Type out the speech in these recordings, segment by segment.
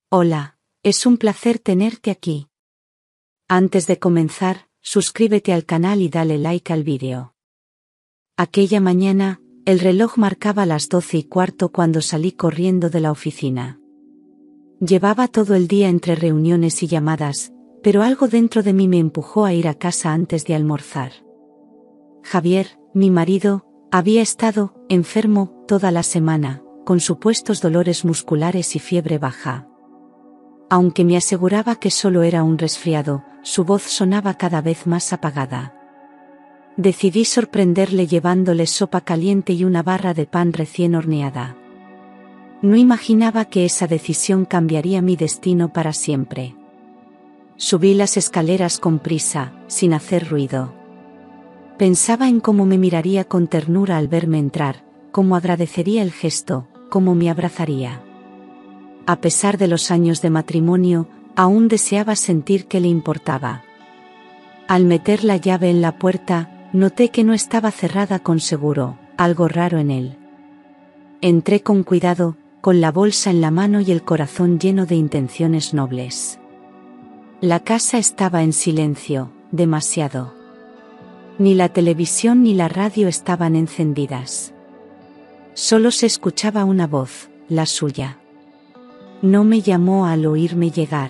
Hola, es un placer tenerte aquí. Antes de comenzar, suscríbete al canal y dale like al vídeo. Aquella mañana, el reloj marcaba las 12:15 cuando salí corriendo de la oficina. Llevaba todo el día entre reuniones y llamadas, pero algo dentro de mí me empujó a ir a casa antes de almorzar. Javier, mi marido, había estado enfermo toda la semana, con supuestos dolores musculares y fiebre baja. Aunque me aseguraba que solo era un resfriado, su voz sonaba cada vez más apagada. Decidí sorprenderle llevándole sopa caliente y una barra de pan recién horneada. No imaginaba que esa decisión cambiaría mi destino para siempre. Subí las escaleras con prisa, sin hacer ruido. Pensaba en cómo me miraría con ternura al verme entrar, cómo agradecería el gesto, cómo me abrazaría. A pesar de los años de matrimonio, aún deseaba sentir que le importaba. Al meter la llave en la puerta, noté que no estaba cerrada con seguro, algo raro en él. Entré con cuidado, con la bolsa en la mano y el corazón lleno de intenciones nobles. La casa estaba en silencio, demasiado. Ni la televisión ni la radio estaban encendidas. Solo se escuchaba una voz, la suya. No me llamó al oírme llegar.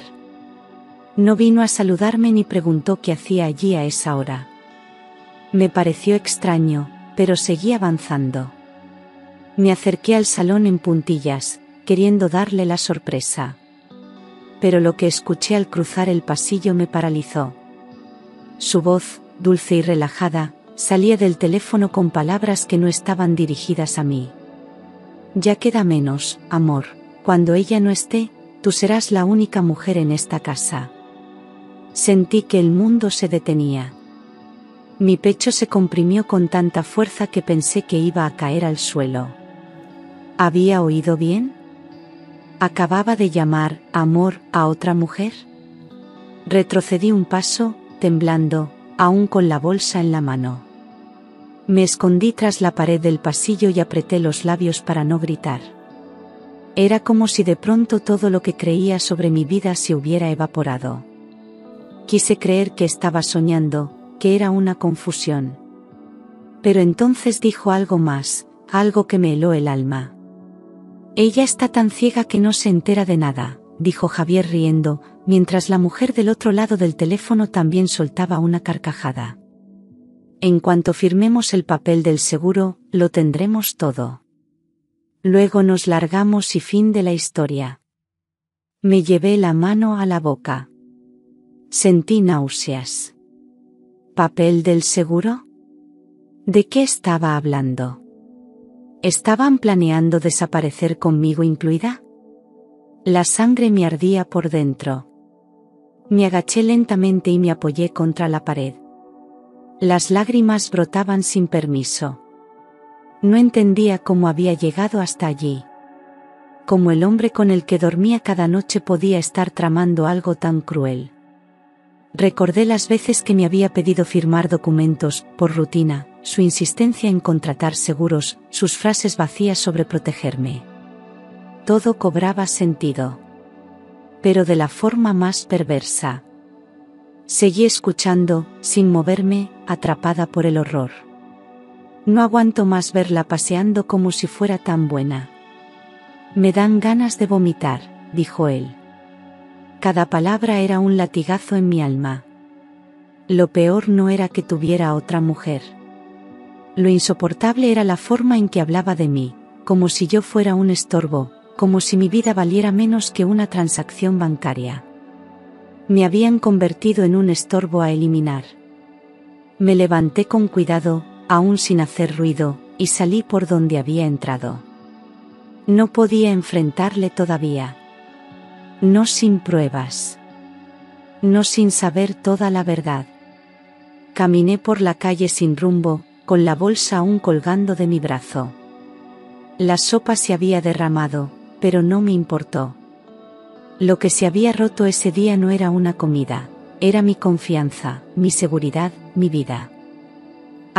No vino a saludarme ni preguntó qué hacía allí a esa hora. Me pareció extraño, pero seguí avanzando. Me acerqué al salón en puntillas, queriendo darle la sorpresa. Pero lo que escuché al cruzar el pasillo me paralizó. Su voz, dulce y relajada, salía del teléfono con palabras que no estaban dirigidas a mí. Ya queda menos, amor. Cuando ella no esté, tú serás la única mujer en esta casa. Sentí que el mundo se detenía. Mi pecho se comprimió con tanta fuerza que pensé que iba a caer al suelo. ¿Había oído bien? ¿Acababa de llamar, amor, a otra mujer? Retrocedí un paso, temblando, aún con la bolsa en la mano. Me escondí tras la pared del pasillo y apreté los labios para no gritar. Era como si de pronto todo lo que creía sobre mi vida se hubiera evaporado. Quise creer que estaba soñando, que era una confusión. Pero entonces dijo algo más, algo que me heló el alma. Ella está tan ciega que no se entera de nada, dijo Javier riendo, mientras la mujer del otro lado del teléfono también soltaba una carcajada. En cuanto firmemos el papel del seguro, lo tendremos todo. Luego nos largamos y fin de la historia. Me llevé la mano a la boca. Sentí náuseas. ¿Papel del seguro? ¿De qué estaba hablando? ¿Estaban planeando desaparecer conmigo incluida? La sangre me ardía por dentro. Me agaché lentamente y me apoyé contra la pared. Las lágrimas brotaban sin permiso. No entendía cómo había llegado hasta allí. Cómo el hombre con el que dormía cada noche podía estar tramando algo tan cruel. Recordé las veces que me había pedido firmar documentos, por rutina, su insistencia en contratar seguros, sus frases vacías sobre protegerme. Todo cobraba sentido. Pero de la forma más perversa. Seguí escuchando, sin moverme, atrapada por el horror. No aguanto más verla paseando como si fuera tan buena. Me dan ganas de vomitar, dijo él. Cada palabra era un latigazo en mi alma. Lo peor no era que tuviera otra mujer. Lo insoportable era la forma en que hablaba de mí, como si yo fuera un estorbo, como si mi vida valiera menos que una transacción bancaria. Me habían convertido en un estorbo a eliminar. Me levanté con cuidado, aún sin hacer ruido, y salí por donde había entrado. No podía enfrentarle todavía. No sin pruebas. No sin saber toda la verdad. Caminé por la calle sin rumbo, con la bolsa aún colgando de mi brazo. La sopa se había derramado, pero no me importó. Lo que se había roto ese día no era una comida, era mi confianza, mi seguridad, mi vida.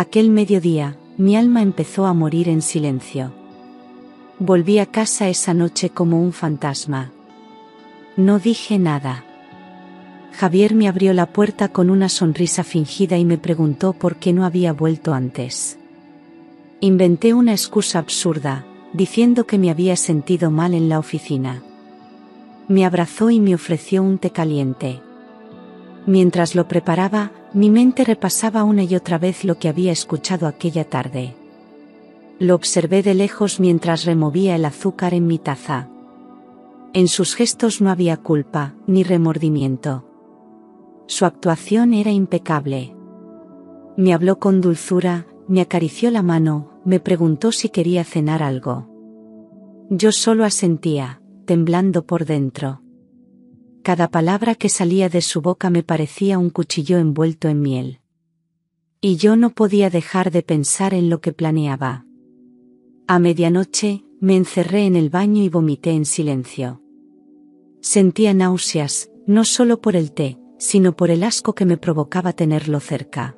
Aquel mediodía, mi alma empezó a morir en silencio. Volví a casa esa noche como un fantasma. No dije nada. Javier me abrió la puerta con una sonrisa fingida y me preguntó por qué no había vuelto antes. Inventé una excusa absurda, diciendo que me había sentido mal en la oficina. Me abrazó y me ofreció un té caliente. Mientras lo preparaba, mi mente repasaba una y otra vez lo que había escuchado aquella tarde. Lo observé de lejos mientras removía el azúcar en mi taza. En sus gestos no había culpa, ni remordimiento. Su actuación era impecable. Me habló con dulzura, me acarició la mano, me preguntó si quería cenar algo. Yo solo asentía, temblando por dentro. Cada palabra que salía de su boca me parecía un cuchillo envuelto en miel. Y yo no podía dejar de pensar en lo que planeaba. A medianoche, me encerré en el baño y vomité en silencio. Sentía náuseas, no solo por el té, sino por el asco que me provocaba tenerlo cerca.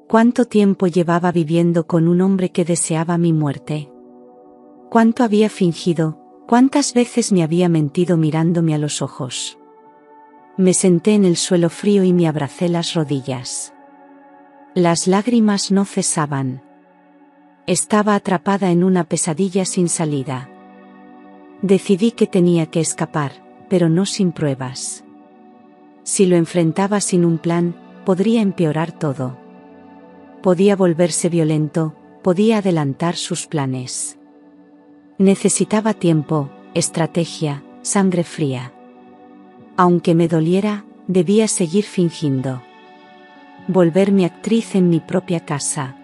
¿Cuánto tiempo llevaba viviendo con un hombre que deseaba mi muerte? ¿Cuánto había fingido? ¿Cuántas veces me había mentido mirándome a los ojos? Me senté en el suelo frío y me abracé las rodillas. Las lágrimas no cesaban. Estaba atrapada en una pesadilla sin salida. Decidí que tenía que escapar, pero no sin pruebas. Si lo enfrentaba sin un plan, podría empeorar todo. Podía volverse violento, podía adelantar sus planes. Necesitaba tiempo, estrategia, sangre fría. Aunque me doliera, debía seguir fingiendo. Volverme actriz en mi propia casa.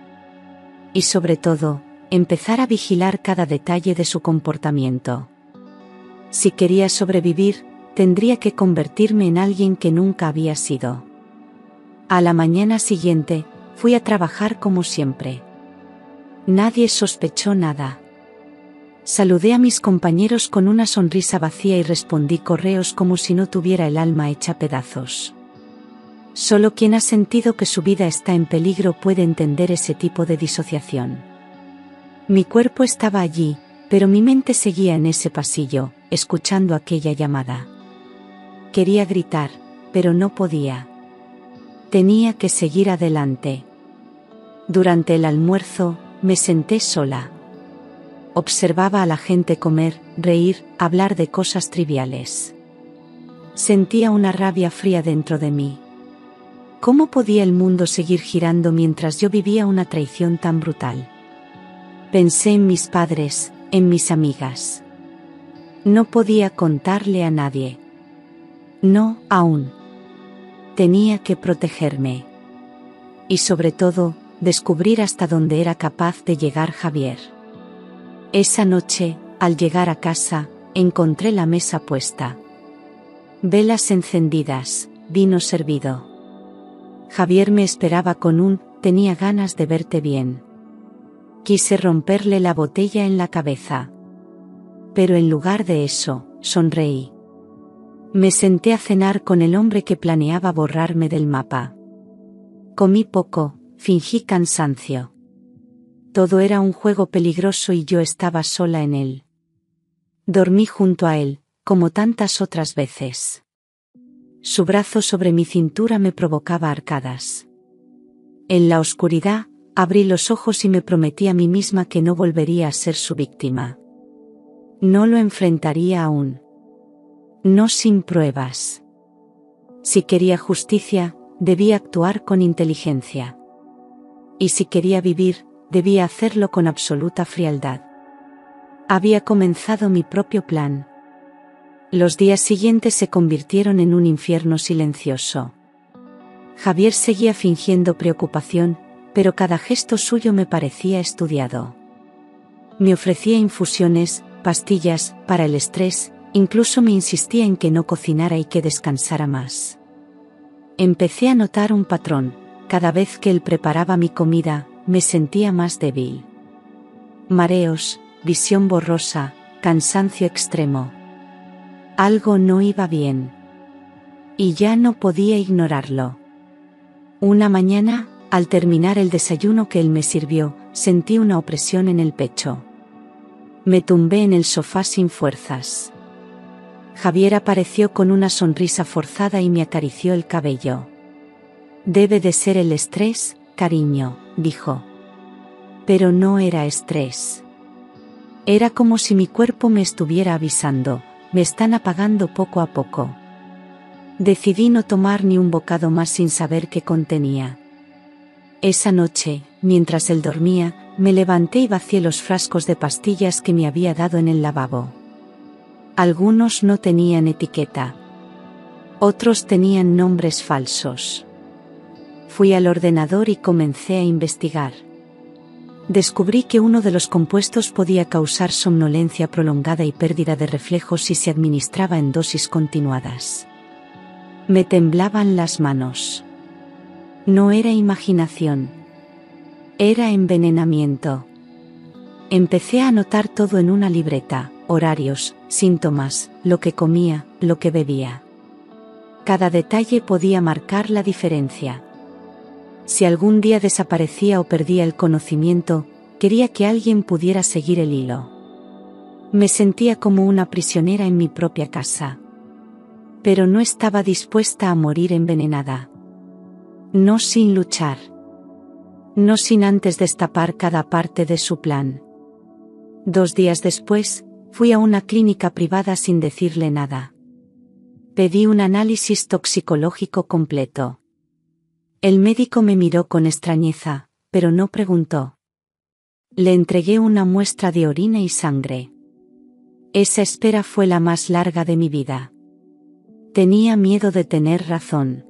Y sobre todo, empezar a vigilar cada detalle de su comportamiento. Si quería sobrevivir, tendría que convertirme en alguien que nunca había sido. A la mañana siguiente, fui a trabajar como siempre. Nadie sospechó nada. Saludé a mis compañeros con una sonrisa vacía y respondí correos como si no tuviera el alma hecha pedazos. Solo quien ha sentido que su vida está en peligro puede entender ese tipo de disociación. Mi cuerpo estaba allí, pero mi mente seguía en ese pasillo, escuchando aquella llamada. Quería gritar, pero no podía. Tenía que seguir adelante. Durante el almuerzo, me senté sola. Observaba a la gente comer, reír, hablar de cosas triviales. Sentía una rabia fría dentro de mí. ¿Cómo podía el mundo seguir girando mientras yo vivía una traición tan brutal? Pensé en mis padres, en mis amigas. No podía contarle a nadie. No, aún. Tenía que protegerme. Y sobre todo, descubrir hasta dónde era capaz de llegar Javier. Esa noche, al llegar a casa, encontré la mesa puesta. Velas encendidas, vino servido. Javier me esperaba con un «tenía ganas de verte bien». Quise romperle la botella en la cabeza. Pero en lugar de eso, sonreí. Me senté a cenar con el hombre que planeaba borrarme del mapa. Comí poco, fingí cansancio. Todo era un juego peligroso y yo estaba sola en él. Dormí junto a él, como tantas otras veces. Su brazo sobre mi cintura me provocaba arcadas. En la oscuridad, abrí los ojos y me prometí a mí misma que no volvería a ser su víctima. No lo enfrentaría aún. No sin pruebas. Si quería justicia, debía actuar con inteligencia. Y si quería vivir, debía hacerlo con absoluta frialdad. Había comenzado mi propio plan. Los días siguientes se convirtieron en un infierno silencioso. Javier seguía fingiendo preocupación, pero cada gesto suyo me parecía estudiado. Me ofrecía infusiones, pastillas, para el estrés, incluso me insistía en que no cocinara y que descansara más. Empecé a notar un patrón: cada vez que él preparaba mi comida, me sentía más débil. Mareos, visión borrosa, cansancio extremo. Algo no iba bien. Y ya no podía ignorarlo. Una mañana, al terminar el desayuno que él me sirvió, sentí una opresión en el pecho. Me tumbé en el sofá sin fuerzas. Javier apareció con una sonrisa forzada y me acarició el cabello. Debe de ser el estrés, cariño, dijo. Pero no era estrés. Era como si mi cuerpo me estuviera avisando, me están apagando poco a poco. Decidí no tomar ni un bocado más sin saber qué contenía. Esa noche, mientras él dormía, me levanté y vacié los frascos de pastillas que me había dado en el lavabo. Algunos no tenían etiqueta. Otros tenían nombres falsos. Fui al ordenador y comencé a investigar. Descubrí que uno de los compuestos podía causar somnolencia prolongada y pérdida de reflejos si se administraba en dosis continuadas. Me temblaban las manos. No era imaginación. Era envenenamiento. Empecé a anotar todo en una libreta, horarios, síntomas, lo que comía, lo que bebía. Cada detalle podía marcar la diferencia. Si algún día desaparecía o perdía el conocimiento, quería que alguien pudiera seguir el hilo. Me sentía como una prisionera en mi propia casa. Pero no estaba dispuesta a morir envenenada. No sin luchar. No sin antes destapar cada parte de su plan. 2 días después, fui a una clínica privada sin decirle nada. Pedí un análisis toxicológico completo. El médico me miró con extrañeza, pero no preguntó. Le entregué una muestra de orina y sangre. Esa espera fue la más larga de mi vida. Tenía miedo de tener razón.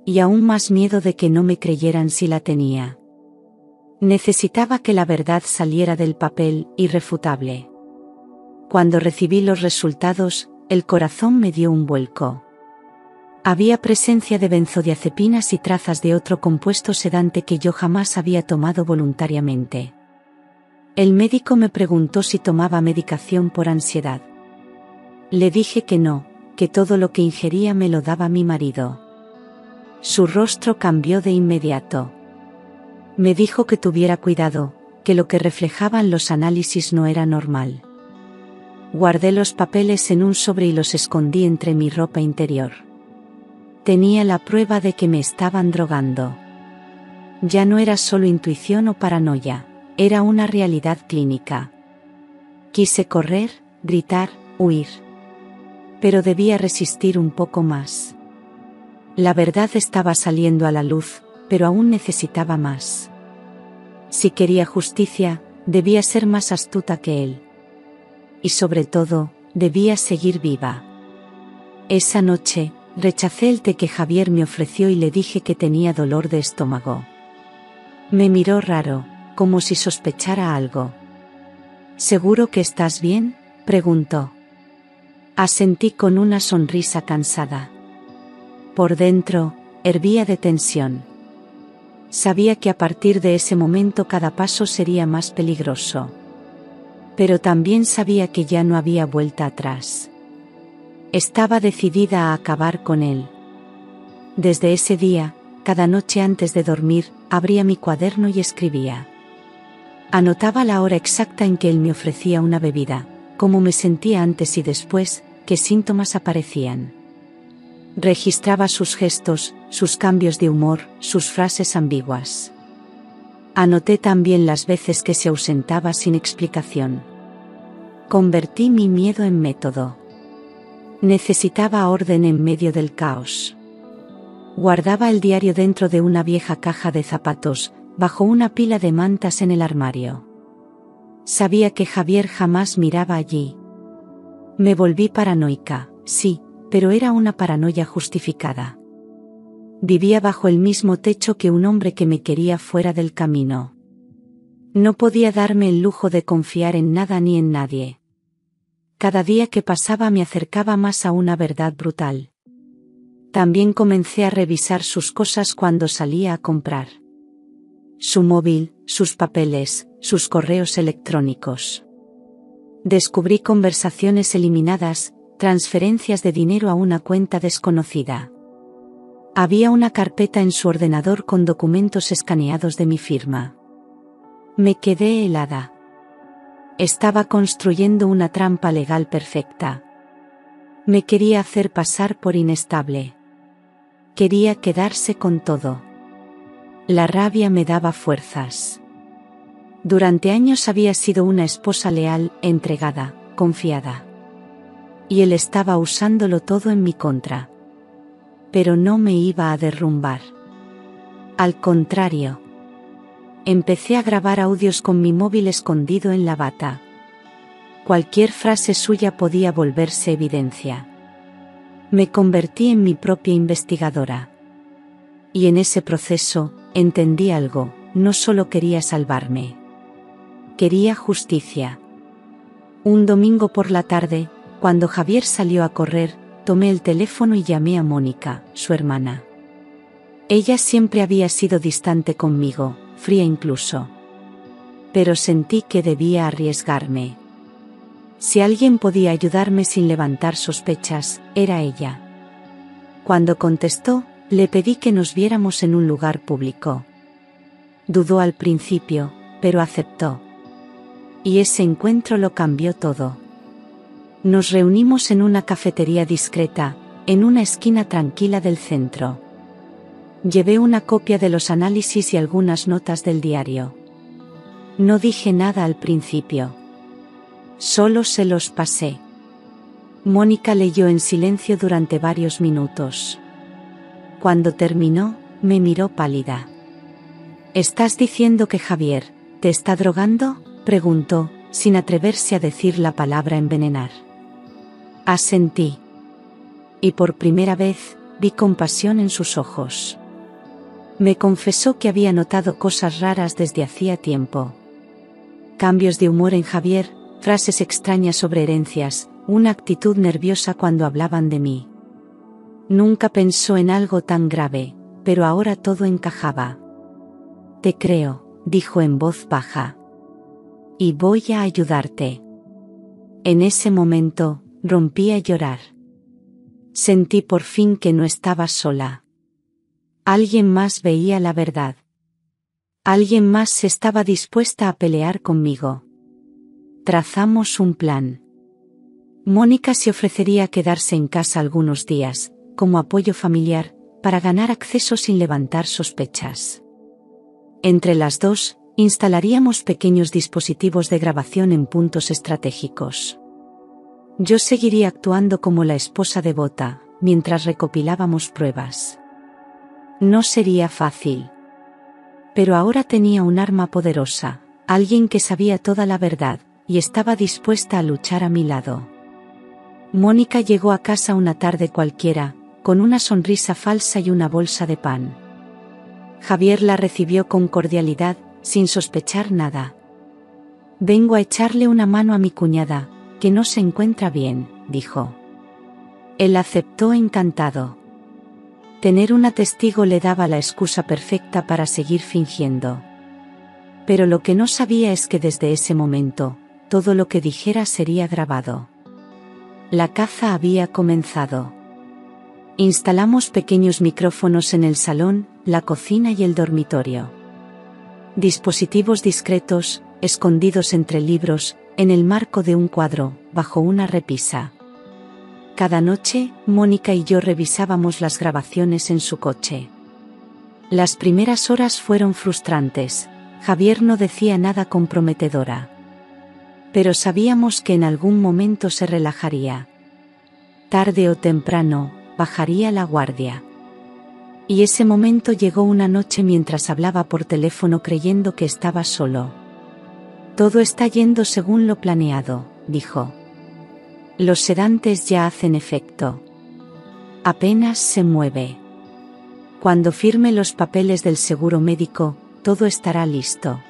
Y aún más miedo de que no me creyeran si la tenía. Necesitaba que la verdad saliera del papel, irrefutable. Cuando recibí los resultados, el corazón me dio un vuelco. Había presencia de benzodiazepinas y trazas de otro compuesto sedante que yo jamás había tomado voluntariamente. El médico me preguntó si tomaba medicación por ansiedad. Le dije que no, que todo lo que ingería me lo daba mi marido. Su rostro cambió de inmediato. Me dijo que tuviera cuidado, que lo que reflejaban los análisis no era normal. Guardé los papeles en un sobre y los escondí entre mi ropa interior. Tenía la prueba de que me estaban drogando. Ya no era solo intuición o paranoia, era una realidad clínica. Quise correr, gritar, huir. Pero debía resistir un poco más. La verdad estaba saliendo a la luz, pero aún necesitaba más. Si quería justicia, debía ser más astuta que él. Y sobre todo, debía seguir viva. Esa noche, rechacé el té que Javier me ofreció y le dije que tenía dolor de estómago. Me miró raro, como si sospechara algo. ¿Seguro que estás bien?, preguntó. Asentí con una sonrisa cansada. Por dentro, hervía de tensión. Sabía que a partir de ese momento cada paso sería más peligroso. Pero también sabía que ya no había vuelta atrás. Estaba decidida a acabar con él. Desde ese día, cada noche antes de dormir, abría mi cuaderno y escribía. Anotaba la hora exacta en que él me ofrecía una bebida, cómo me sentía antes y después, qué síntomas aparecían. Registraba sus gestos, sus cambios de humor, sus frases ambiguas. Anoté también las veces que se ausentaba sin explicación. Convertí mi miedo en método. Necesitaba orden en medio del caos. Guardaba el diario dentro de una vieja caja de zapatos, bajo una pila de mantas en el armario. Sabía que Javier jamás miraba allí. Me volví paranoica, sí, pero era una paranoia justificada. Vivía bajo el mismo techo que un hombre que me quería fuera del camino. No podía darme el lujo de confiar en nada ni en nadie. Cada día que pasaba me acercaba más a una verdad brutal. También comencé a revisar sus cosas cuando salía a comprar. Su móvil, sus papeles, sus correos electrónicos. Descubrí conversaciones eliminadas, transferencias de dinero a una cuenta desconocida. Había una carpeta en su ordenador con documentos escaneados de mi firma. Me quedé helada. Estaba construyendo una trampa legal perfecta. Me quería hacer pasar por inestable. Quería quedarse con todo. La rabia me daba fuerzas. Durante años había sido una esposa leal, entregada, confiada. Y él estaba usándolo todo en mi contra. Pero no me iba a derrumbar. Al contrario. Empecé a grabar audios con mi móvil escondido en la bata. Cualquier frase suya podía volverse evidencia. Me convertí en mi propia investigadora. Y en ese proceso, entendí algo: no solo quería salvarme. Quería justicia. Un domingo por la tarde, cuando Javier salió a correr, tomé el teléfono y llamé a Mónica, su hermana. Ella siempre había sido distante conmigo, fría incluso. Pero sentí que debía arriesgarme. Si alguien podía ayudarme sin levantar sospechas, era ella. Cuando contestó, le pedí que nos viéramos en un lugar público. Dudó al principio, pero aceptó. Y ese encuentro lo cambió todo. Nos reunimos en una cafetería discreta, en una esquina tranquila del centro. Llevé una copia de los análisis y algunas notas del diario. No dije nada al principio. Solo se los pasé. Mónica leyó en silencio durante varios minutos. Cuando terminó, me miró pálida. ¿Estás diciendo que Javier te está drogando?, preguntó, sin atreverse a decir la palabra envenenar. Asentí. Y por primera vez, vi compasión en sus ojos. Me confesó que había notado cosas raras desde hacía tiempo. Cambios de humor en Javier, frases extrañas sobre herencias, una actitud nerviosa cuando hablaban de mí. Nunca pensó en algo tan grave, pero ahora todo encajaba. Te creo, dijo en voz baja. Y voy a ayudarte. En ese momento, rompí a llorar. Sentí por fin que no estaba sola. Alguien más veía la verdad. Alguien más estaba dispuesta a pelear conmigo. Trazamos un plan. Mónica se ofrecería a quedarse en casa algunos días, como apoyo familiar, para ganar acceso sin levantar sospechas. Entre las dos, instalaríamos pequeños dispositivos de grabación en puntos estratégicos. Yo seguiría actuando como la esposa devota, mientras recopilábamos pruebas. No sería fácil. Pero ahora tenía un arma poderosa, alguien que sabía toda la verdad, y estaba dispuesta a luchar a mi lado. Mónica llegó a casa una tarde cualquiera, con una sonrisa falsa y una bolsa de pan. Javier la recibió con cordialidad, sin sospechar nada. Vengo a echarle una mano a mi cuñada, que no se encuentra bien, dijo. Él aceptó encantado. Tener una testigo le daba la excusa perfecta para seguir fingiendo. Pero lo que no sabía es que desde ese momento, todo lo que dijera sería grabado. La caza había comenzado. Instalamos pequeños micrófonos en el salón, la cocina y el dormitorio. Dispositivos discretos, escondidos entre libros, en el marco de un cuadro, bajo una repisa. Cada noche, Mónica y yo revisábamos las grabaciones en su coche. Las primeras horas fueron frustrantes. Javier no decía nada comprometedora. Pero sabíamos que en algún momento se relajaría. Tarde o temprano, bajaría la guardia. Y ese momento llegó una noche mientras hablaba por teléfono creyendo que estaba solo. Todo está yendo según lo planeado, dijo. Los sedantes ya hacen efecto. Apenas se mueve. Cuando firme los papeles del seguro médico, todo estará listo.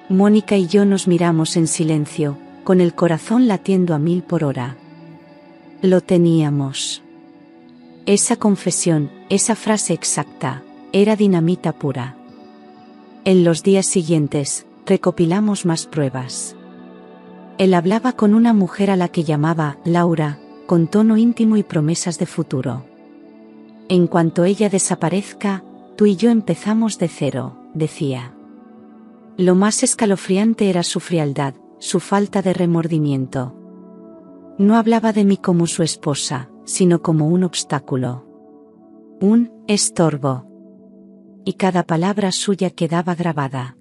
Mónica y yo nos miramos en silencio, con el corazón latiendo a 1000 por hora. Lo teníamos. Esa confesión, esa frase exacta, era dinamita pura. En los días siguientes, recopilamos más pruebas. Él hablaba con una mujer a la que llamaba Laura, con tono íntimo y promesas de futuro. En cuanto ella desaparezca, tú y yo empezamos de cero, decía. Lo más escalofriante era su frialdad, su falta de remordimiento. No hablaba de mí como su esposa, sino como un obstáculo. Un estorbo. Y cada palabra suya quedaba grabada.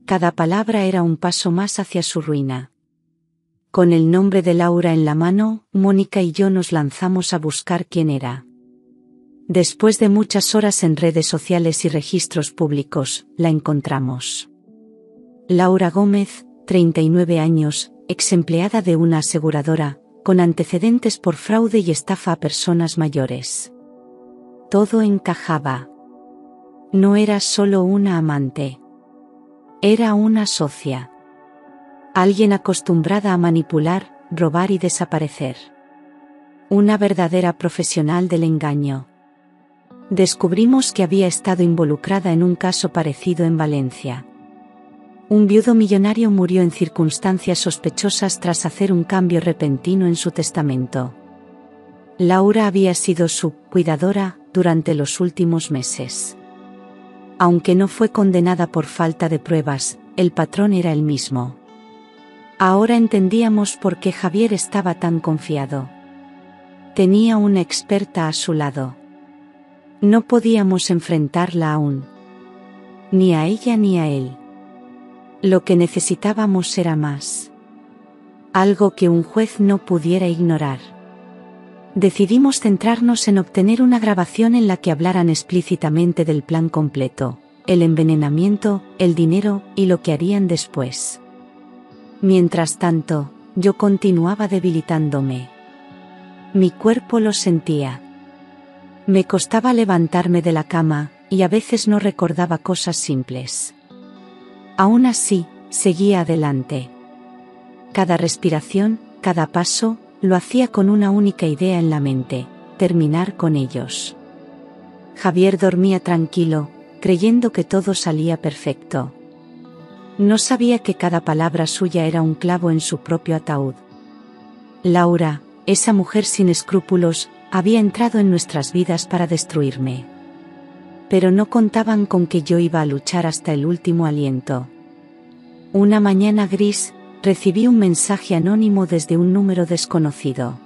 Cada palabra era un paso más hacia su ruina. Con el nombre de Laura en la mano, Mónica y yo nos lanzamos a buscar quién era. Después de muchas horas en redes sociales y registros públicos, la encontramos. Laura Gómez, 39 años, ex empleada de una aseguradora, con antecedentes por fraude y estafa a personas mayores. Todo encajaba. No era solo una amante. Era una socia. Alguien acostumbrada a manipular, robar y desaparecer. Una verdadera profesional del engaño. Descubrimos que había estado involucrada en un caso parecido en Valencia. Un viudo millonario murió en circunstancias sospechosas tras hacer un cambio repentino en su testamento. Laura había sido su cuidadora durante los últimos meses. Aunque no fue condenada por falta de pruebas, el patrón era el mismo. Ahora entendíamos por qué Javier estaba tan confiado. Tenía una experta a su lado. No podíamos enfrentarla aún. Ni a ella ni a él. Lo que necesitábamos era más. Algo que un juez no pudiera ignorar. Decidimos centrarnos en obtener una grabación en la que hablaran explícitamente del plan completo, el envenenamiento, el dinero y lo que harían después. Mientras tanto, yo continuaba debilitándome. Mi cuerpo lo sentía. Me costaba levantarme de la cama, y a veces no recordaba cosas simples. Aún así, seguía adelante. Cada respiración, cada paso, lo hacía con una única idea en la mente: terminar con ellos. Javier dormía tranquilo, creyendo que todo salía perfecto. No sabía que cada palabra suya era un clavo en su propio ataúd. Laura, esa mujer sin escrúpulos, había entrado en nuestras vidas para destruirme. Pero no contaban con que yo iba a luchar hasta el último aliento. Una mañana gris, recibí un mensaje anónimo desde un número desconocido.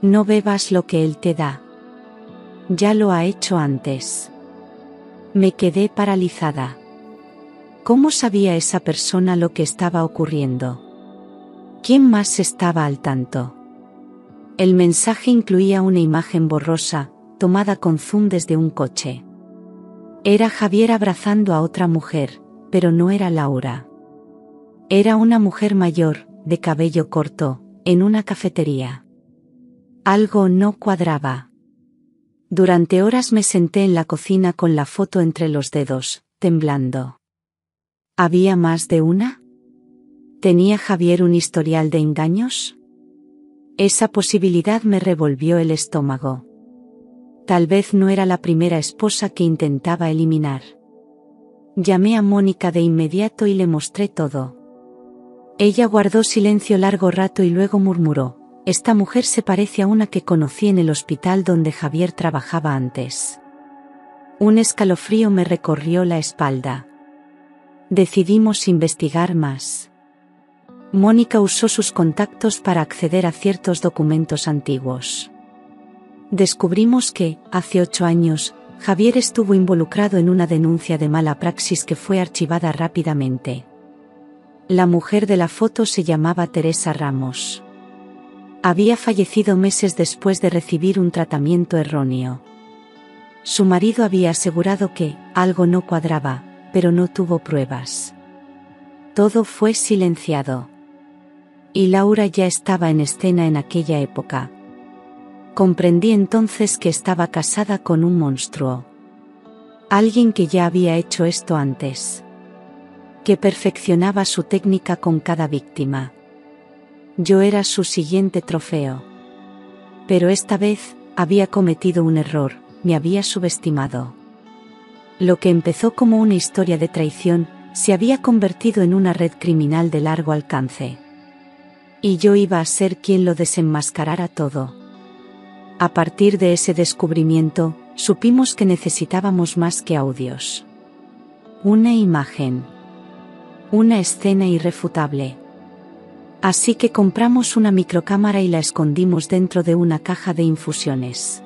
No bebas lo que él te da. Ya lo ha hecho antes. Me quedé paralizada. ¿Cómo sabía esa persona lo que estaba ocurriendo? ¿Quién más estaba al tanto? El mensaje incluía una imagen borrosa, tomada con zoom desde un coche. Era Javier abrazando a otra mujer, pero no era Laura. Era una mujer mayor, de cabello corto, en una cafetería. Algo no cuadraba. Durante horas me senté en la cocina con la foto entre los dedos, temblando. ¿Había más de una? ¿Tenía Javier un historial de engaños? Esa posibilidad me revolvió el estómago. Tal vez no era la primera esposa que intentaba eliminar. Llamé a Mónica de inmediato y le mostré todo. Ella guardó silencio largo rato y luego murmuró: esta mujer se parece a una que conocí en el hospital donde Javier trabajaba antes. Un escalofrío me recorrió la espalda. Decidimos investigar más. Mónica usó sus contactos para acceder a ciertos documentos antiguos. Descubrimos que, hace 8 años, Javier estuvo involucrado en una denuncia de mala praxis que fue archivada rápidamente. La mujer de la foto se llamaba Teresa Ramos. Había fallecido meses después de recibir un tratamiento erróneo. Su marido había asegurado que algo no cuadraba, pero no tuvo pruebas. Todo fue silenciado. Y Laura ya estaba en escena en aquella época. Comprendí entonces que estaba casada con un monstruo. Alguien que ya había hecho esto antes. Que perfeccionaba su técnica con cada víctima. Yo era su siguiente trofeo. Pero esta vez, había cometido un error, me había subestimado. Lo que empezó como una historia de traición, se había convertido en una red criminal de largo alcance. Y yo iba a ser quien lo desenmascarara todo. A partir de ese descubrimiento, supimos que necesitábamos más que audios. Una imagen. Una escena irrefutable. Así que compramos una microcámara y la escondimos dentro de una caja de infusiones.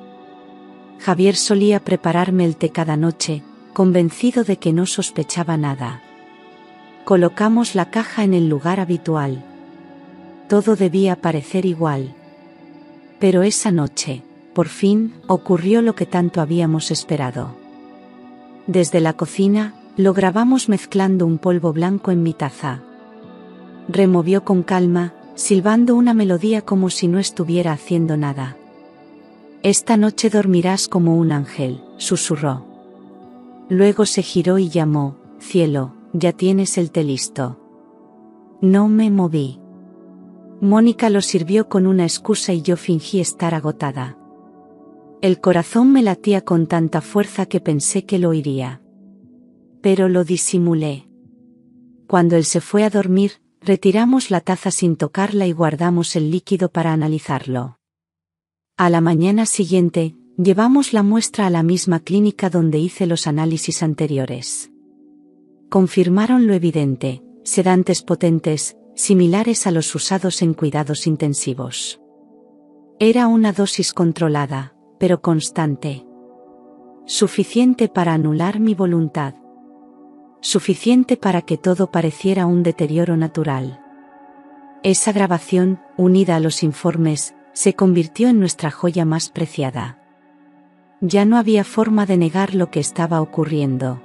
Javier solía prepararme el té cada noche, convencido de que no sospechaba nada. Colocamos la caja en el lugar habitual. Todo debía parecer igual. Pero esa noche, por fin, ocurrió lo que tanto habíamos esperado. Desde la cocina, lo grabamos mezclando un polvo blanco en mi taza. Removió con calma, silbando una melodía como si no estuviera haciendo nada. «Esta noche dormirás como un ángel», susurró. Luego se giró y llamó: «Cielo, ya tienes el té listo». No me moví. Mónica lo sirvió con una excusa y yo fingí estar agotada. El corazón me latía con tanta fuerza que pensé que lo oiría. Pero lo disimulé. Cuando él se fue a dormir, retiramos la taza sin tocarla y guardamos el líquido para analizarlo. A la mañana siguiente, llevamos la muestra a la misma clínica donde hice los análisis anteriores. Confirmaron lo evidente: sedantes potentes, similares a los usados en cuidados intensivos. Era una dosis controlada, pero constante. Suficiente para anular mi voluntad. Suficiente para que todo pareciera un deterioro natural. Esa grabación, unida a los informes, se convirtió en nuestra joya más preciada. Ya no había forma de negar lo que estaba ocurriendo.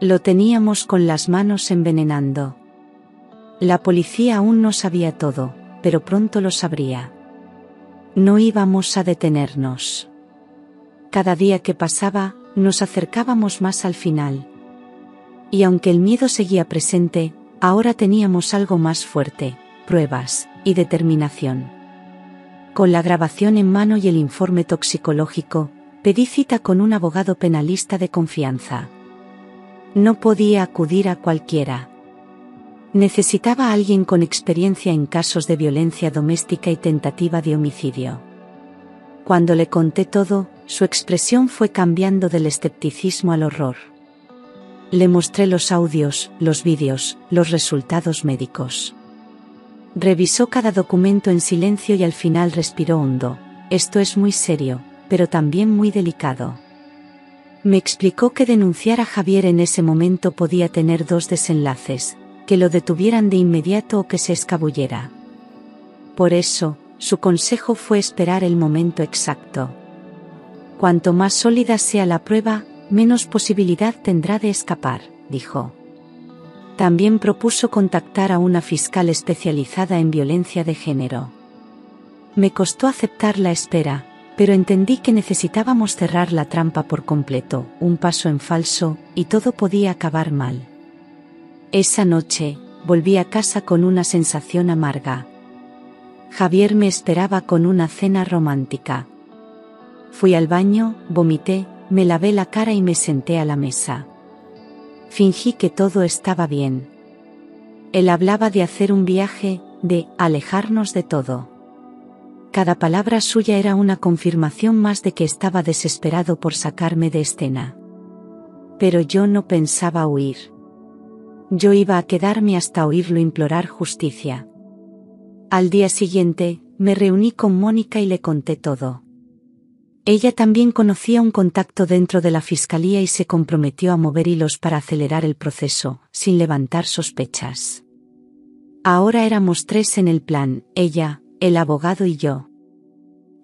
Lo teníamos con las manos envenenando. La policía aún no sabía todo, pero pronto lo sabría. No íbamos a detenernos. Cada día que pasaba, nos acercábamos más al final. Y aunque el miedo seguía presente, ahora teníamos algo más fuerte: pruebas y determinación. Con la grabación en mano y el informe toxicológico, pedí cita con un abogado penalista de confianza. No podía acudir a cualquiera. Necesitaba a alguien con experiencia en casos de violencia doméstica y tentativa de homicidio. Cuando le conté todo, su expresión fue cambiando del escepticismo al horror. Le mostré los audios, los vídeos, los resultados médicos. Revisó cada documento en silencio y al final respiró hondo: «Esto es muy serio, pero también muy delicado». Me explicó que denunciar a Javier en ese momento podía tener dos desenlaces: que lo detuvieran de inmediato o que se escabullera. Por eso, su consejo fue esperar el momento exacto. «Cuanto más sólida sea la prueba, menos posibilidad tendrá de escapar», dijo. También propuso contactar a una fiscal especializada en violencia de género. Me costó aceptar la espera, pero entendí que necesitábamos cerrar la trampa por completo. Un paso en falso, y todo podía acabar mal. Esa noche, volví a casa con una sensación amarga. Javier me esperaba con una cena romántica. Fui al baño, vomité, me lavé la cara y me senté a la mesa. Fingí que todo estaba bien. Él hablaba de hacer un viaje, de alejarnos de todo. Cada palabra suya era una confirmación más de que estaba desesperado por sacarme de escena. Pero yo no pensaba huir. Yo iba a quedarme hasta oírlo implorar justicia. Al día siguiente, me reuní con Mónica y le conté todo. Ella también conocía un contacto dentro de la fiscalía y se comprometió a mover hilos para acelerar el proceso, sin levantar sospechas. Ahora éramos tres en el plan: ella, el abogado y yo.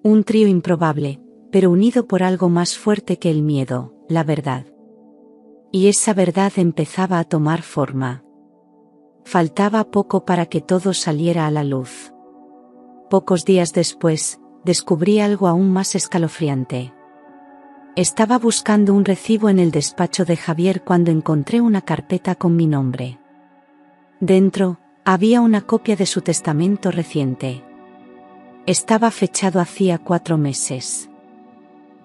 Un trío improbable, pero unido por algo más fuerte que el miedo: la verdad. Y esa verdad empezaba a tomar forma. Faltaba poco para que todo saliera a la luz. Pocos días después, descubrí algo aún más escalofriante. Estaba buscando un recibo en el despacho de Javier cuando encontré una carpeta con mi nombre. Dentro, había una copia de su testamento reciente. Estaba fechado hacía 4 meses.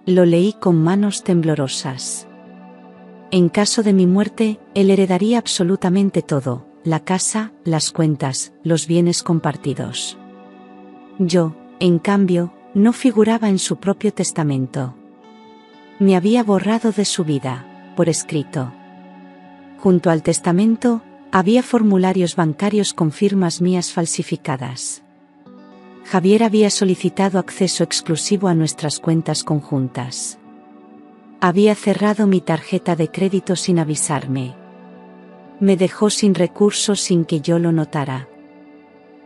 Lo leí con manos temblorosas. En caso de mi muerte, él heredaría absolutamente todo: la casa, las cuentas, los bienes compartidos. Yo, en cambio, no figuraba en su propio testamento. Me había borrado de su vida, por escrito. Junto al testamento, Había formularios bancarios con firmas mías falsificadas. Javier había solicitado acceso exclusivo a nuestras cuentas conjuntas. Había cerrado mi tarjeta de crédito sin avisarme. Me dejó sin recursos sin que yo lo notara.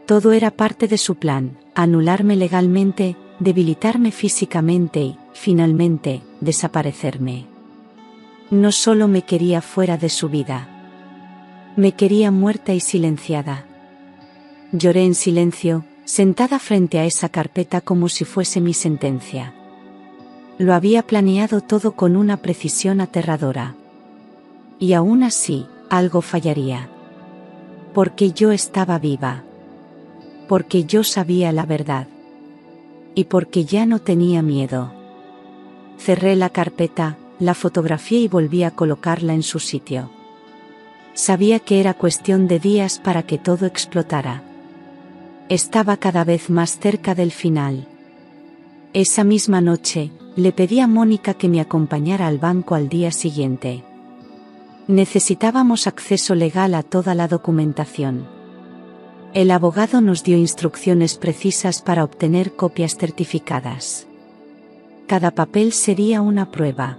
Todo era parte de su plan: anularme legalmente, debilitarme físicamente y, finalmente, desaparecerme. No solo me quería fuera de su vida. Me quería muerta y silenciada. Lloré en silencio, sentada frente a esa carpeta como si fuese mi sentencia. Lo había planeado todo con una precisión aterradora. Y aún así, algo fallaría. Porque yo estaba viva. Porque yo sabía la verdad. Y porque ya no tenía miedo. Cerré la carpeta, la fotografié y volví a colocarla en su sitio. Sabía que era cuestión de días para que todo explotara. Estaba cada vez más cerca del final. Esa misma noche, le pedí a Mónica que me acompañara al banco al día siguiente. Necesitábamos acceso legal a toda la documentación. El abogado nos dio instrucciones precisas para obtener copias certificadas. Cada papel sería una prueba.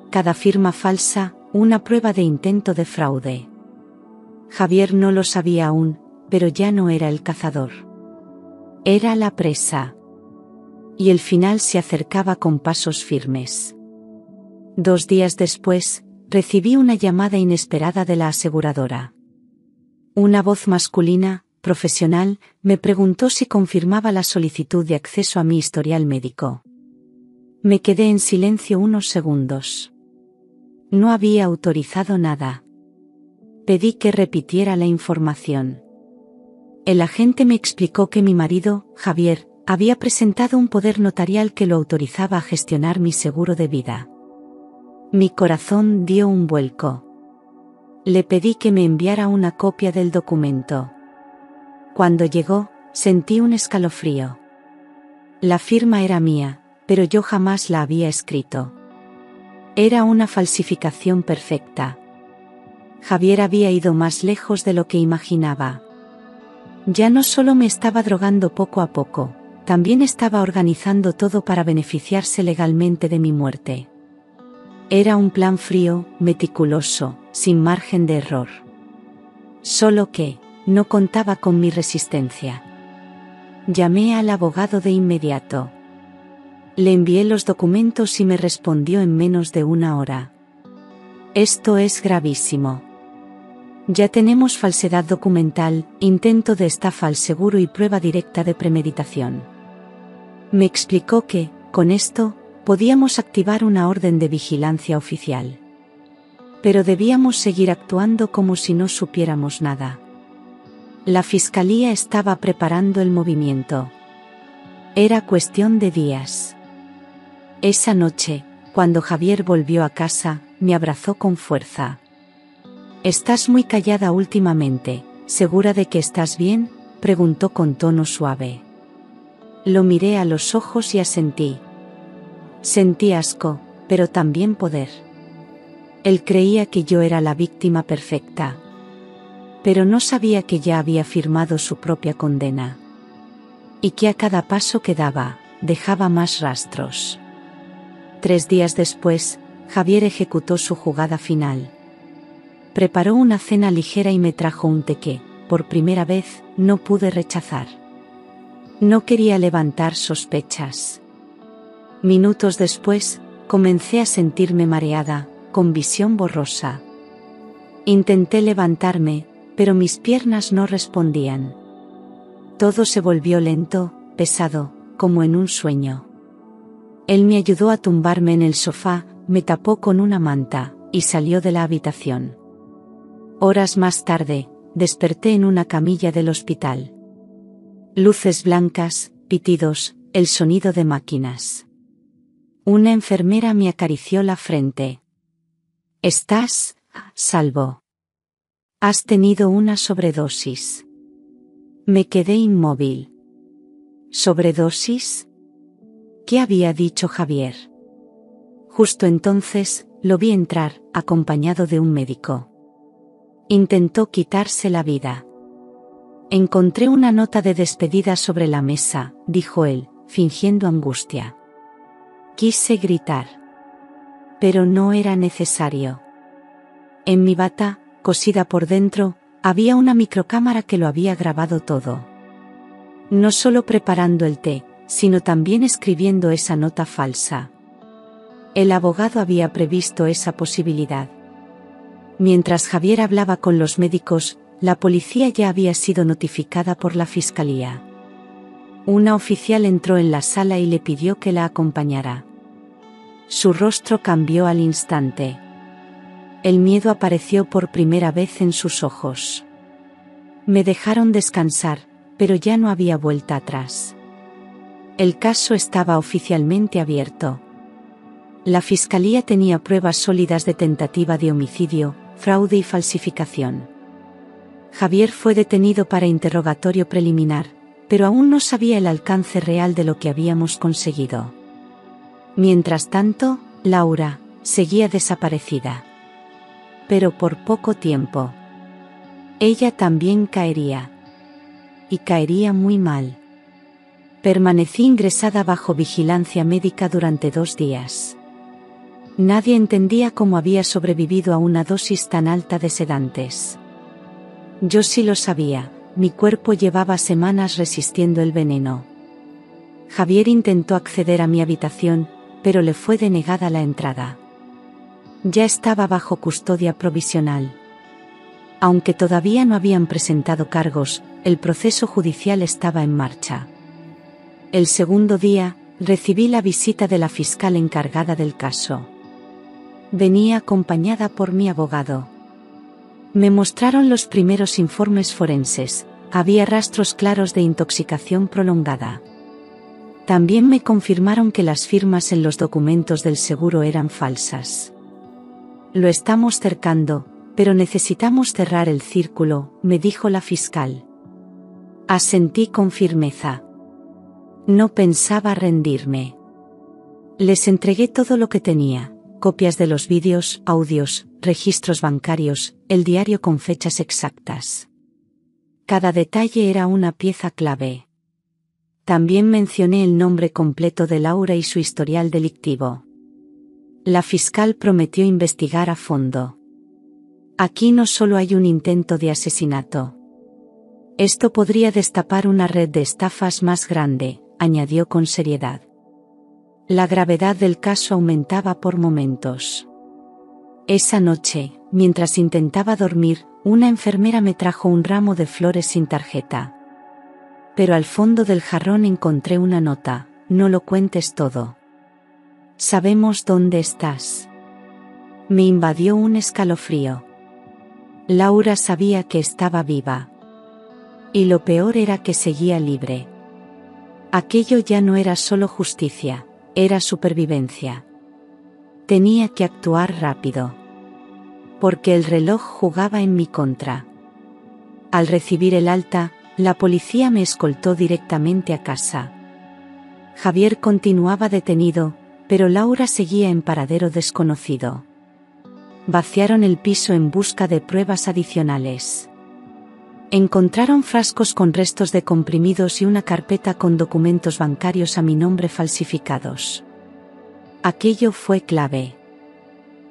Cada firma falsa, una prueba de intento de fraude. Javier no lo sabía aún, pero ya no era el cazador. Era la presa. Y el final se acercaba con pasos firmes. 2 días después, recibí una llamada inesperada de la aseguradora. Una voz masculina, profesional, me preguntó si confirmaba la solicitud de acceso a mi historial médico. Me quedé en silencio unos segundos. No había autorizado nada. Pedí que repitiera la información. El agente me explicó que mi marido, Javier, había presentado un poder notarial que lo autorizaba a gestionar mi seguro de vida. Mi corazón dio un vuelco. Le pedí que me enviara una copia del documento. Cuando llegó, sentí un escalofrío. La firma era mía, pero yo jamás la había escrito. Era una falsificación perfecta. Javier había ido más lejos de lo que imaginaba. Ya no solo me estaba drogando poco a poco, también estaba organizando todo para beneficiarse legalmente de mi muerte. Era un plan frío, meticuloso, sin margen de error. Solo que, no contaba con mi resistencia. Llamé al abogado de inmediato. Le envié los documentos y me respondió en menos de 1 hora. Esto es gravísimo. Ya tenemos falsedad documental, intento de estafa al seguro y prueba directa de premeditación. Me explicó que, con esto, podíamos activar una orden de vigilancia oficial. Pero debíamos seguir actuando como si no supiéramos nada. La fiscalía estaba preparando el movimiento. Era cuestión de días. Esa noche, cuando Javier volvió a casa, me abrazó con fuerza. «Estás muy callada últimamente, ¿segura de que estás bien?», preguntó con tono suave. Lo miré a los ojos y asentí. Sentí asco, pero también poder. Él creía que yo era la víctima perfecta. Pero no sabía que ya había firmado su propia condena. Y que a cada paso que daba, dejaba más rastros. 3 días después, Javier ejecutó su jugada final. Preparó una cena ligera y me trajo un té que, por primera vez, no pude rechazar. No quería levantar sospechas. Minutos después, comencé a sentirme mareada, con visión borrosa. Intenté levantarme, pero mis piernas no respondían. Todo se volvió lento, pesado, como en un sueño. Él me ayudó a tumbarme en el sofá, me tapó con una manta, y salió de la habitación. Horas más tarde, desperté en una camilla del hospital. Luces blancas, pitidos, el sonido de máquinas. Una enfermera me acarició la frente. «Estás a salvo. Has tenido una sobredosis». Me quedé inmóvil. ¿Sobredosis? ¿Qué había dicho Javier? Justo entonces, lo vi entrar, acompañado de un médico. Intentó quitarse la vida. Encontré una nota de despedida sobre la mesa, dijo él, fingiendo angustia. Quise gritar. Pero no era necesario. En mi bata, cosida por dentro, había una microcámara que lo había grabado todo. No solo preparando el té, sino también escribiendo esa nota falsa. El abogado había previsto esa posibilidad. Mientras Javier hablaba con los médicos, la policía ya había sido notificada por la fiscalía. Una oficial entró en la sala y le pidió que la acompañara. Su rostro cambió al instante. El miedo apareció por primera vez en sus ojos. Me dejaron descansar, pero ya no había vuelta atrás. El caso estaba oficialmente abierto. La fiscalía tenía pruebas sólidas de tentativa de homicidio, fraude y falsificación. Javier fue detenido para interrogatorio preliminar, pero aún no sabía el alcance real de lo que habíamos conseguido. Mientras tanto, Laura seguía desaparecida. Pero por poco tiempo. Ella también caería. Y caería muy mal. Permanecí ingresada bajo vigilancia médica durante 2 días. Nadie entendía cómo había sobrevivido a una dosis tan alta de sedantes. Yo sí lo sabía, mi cuerpo llevaba semanas resistiendo el veneno. Javier intentó acceder a mi habitación, pero le fue denegada la entrada. Ya estaba bajo custodia provisional. Aunque todavía no habían presentado cargos, el proceso judicial estaba en marcha. El segundo día, recibí la visita de la fiscal encargada del caso. Venía acompañada por mi abogado. Me mostraron los primeros informes forenses, había rastros claros de intoxicación prolongada. También me confirmaron que las firmas en los documentos del seguro eran falsas. Lo estamos cercando, pero necesitamos cerrar el círculo, me dijo la fiscal. Asentí con firmeza. No pensaba rendirme. Les entregué todo lo que tenía, copias de los vídeos, audios, registros bancarios, el diario con fechas exactas. Cada detalle era una pieza clave. También mencioné el nombre completo de Laura y su historial delictivo. La fiscal prometió investigar a fondo. Aquí no solo hay un intento de asesinato. Esto podría destapar una red de estafas más grande, añadió con seriedad. La gravedad del caso aumentaba por momentos. Esa noche, mientras intentaba dormir, una enfermera me trajo un ramo de flores sin tarjeta. Pero al fondo del jarrón encontré una nota: no lo cuentes todo. Sabemos dónde estás. Me invadió un escalofrío. Laura sabía que estaba viva. Y lo peor era que seguía libre. Aquello ya no era solo justicia, era supervivencia. Tenía que actuar rápido. Porque el reloj jugaba en mi contra. Al recibir el alta, la policía me escoltó directamente a casa. Javier continuaba detenido, pero Laura seguía en paradero desconocido. Vaciaron el piso en busca de pruebas adicionales. Encontraron frascos con restos de comprimidos y una carpeta con documentos bancarios a mi nombre falsificados. Aquello fue clave.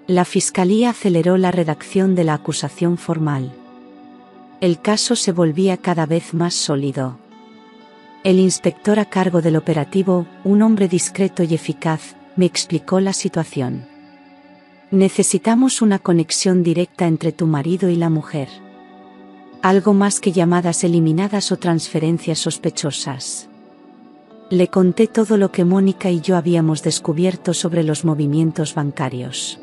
La fiscalía aceleró la redacción de la acusación formal. El caso se volvía cada vez más sólido. El inspector a cargo del operativo, un hombre discreto y eficaz, me explicó la situación. Necesitamos una conexión directa entre tu marido y la mujer. Algo más que llamadas eliminadas o transferencias sospechosas. Le conté todo lo que Mónica y yo habíamos descubierto sobre los movimientos bancarios.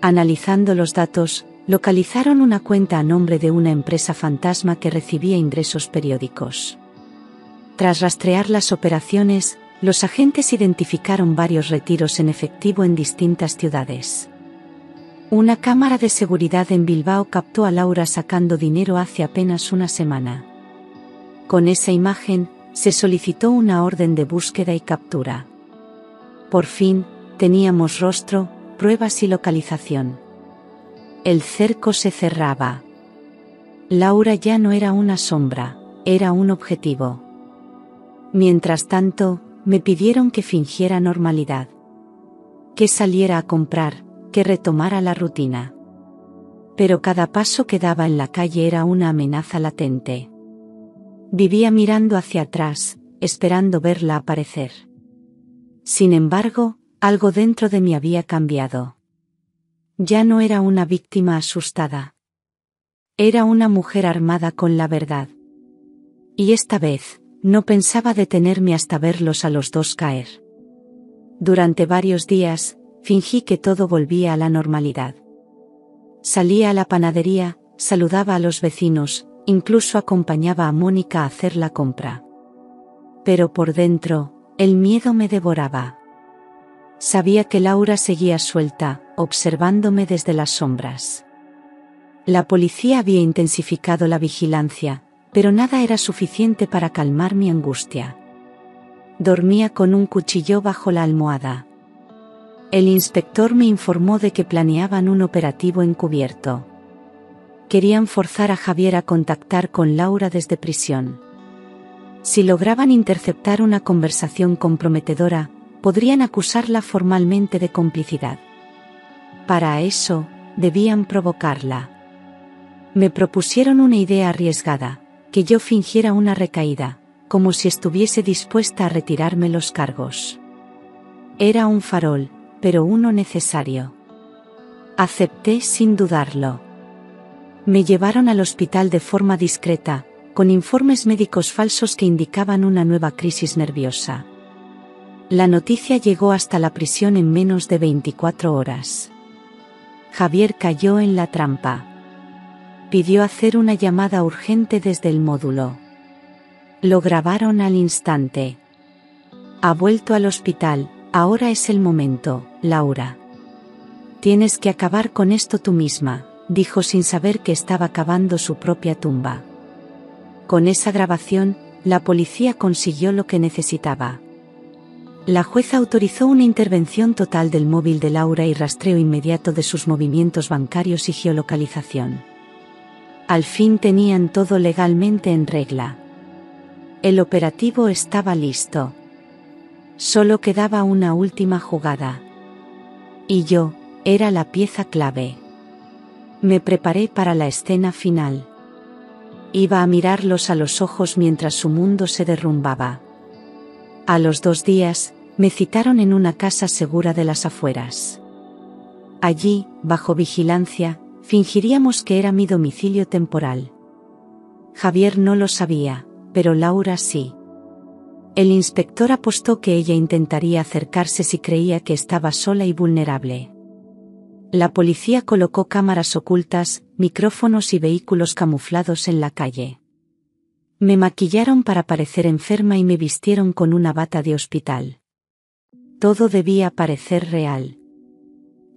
Analizando los datos, localizaron una cuenta a nombre de una empresa fantasma que recibía ingresos periódicos. Tras rastrear las operaciones, los agentes identificaron varios retiros en efectivo en distintas ciudades. Una cámara de seguridad en Bilbao captó a Laura sacando dinero hace apenas una semana. Con esa imagen, se solicitó una orden de búsqueda y captura. Por fin, teníamos rostro, pruebas y localización. El cerco se cerraba. Laura ya no era una sombra, era un objetivo. Mientras tanto, me pidieron que fingiera normalidad. Que saliera a comprar, que retomara la rutina. Pero cada paso que daba en la calle era una amenaza latente. Vivía mirando hacia atrás, esperando verla aparecer. Sin embargo, algo dentro de mí había cambiado. Ya no era una víctima asustada. Era una mujer armada con la verdad. Y esta vez, no pensaba detenerme hasta verlos a los dos caer. Durante varios días, fingí que todo volvía a la normalidad. Salía a la panadería, saludaba a los vecinos, incluso acompañaba a Mónica a hacer la compra. Pero por dentro, el miedo me devoraba. Sabía que Laura seguía suelta, observándome desde las sombras. La policía había intensificado la vigilancia, pero nada era suficiente para calmar mi angustia. Dormía con un cuchillo bajo la almohada. El inspector me informó de que planeaban un operativo encubierto. Querían forzar a Javier a contactar con Laura desde prisión. Si lograban interceptar una conversación comprometedora, podrían acusarla formalmente de complicidad. Para eso, debían provocarla. Me propusieron una idea arriesgada, que yo fingiera una recaída, como si estuviese dispuesta a retirarme los cargos. Era un farol, pero uno necesario. Acepté sin dudarlo. Me llevaron al hospital de forma discreta, con informes médicos falsos que indicaban una nueva crisis nerviosa. La noticia llegó hasta la prisión en menos de 24 horas. Javier cayó en la trampa. Pidió hacer una llamada urgente desde el módulo. Lo grabaron al instante. Ha vuelto al hospital, ahora es el momento, Laura. Tienes que acabar con esto tú misma, dijo sin saber que estaba cavando su propia tumba. Con esa grabación, la policía consiguió lo que necesitaba. La jueza autorizó una intervención total del móvil de Laura y rastreo inmediato de sus movimientos bancarios y geolocalización. Al fin tenían todo legalmente en regla. El operativo estaba listo. Solo quedaba una última jugada. Y yo, era la pieza clave. Me preparé para la escena final. Iba a mirarlos a los ojos mientras su mundo se derrumbaba. A los 2 días, me citaron en una casa segura de las afueras. Allí, bajo vigilancia, fingiríamos que era mi domicilio temporal. Javier no lo sabía, pero Laura sí. El inspector apostó que ella intentaría acercarse si creía que estaba sola y vulnerable. La policía colocó cámaras ocultas, micrófonos y vehículos camuflados en la calle. Me maquillaron para parecer enferma y me vistieron con una bata de hospital. Todo debía parecer real.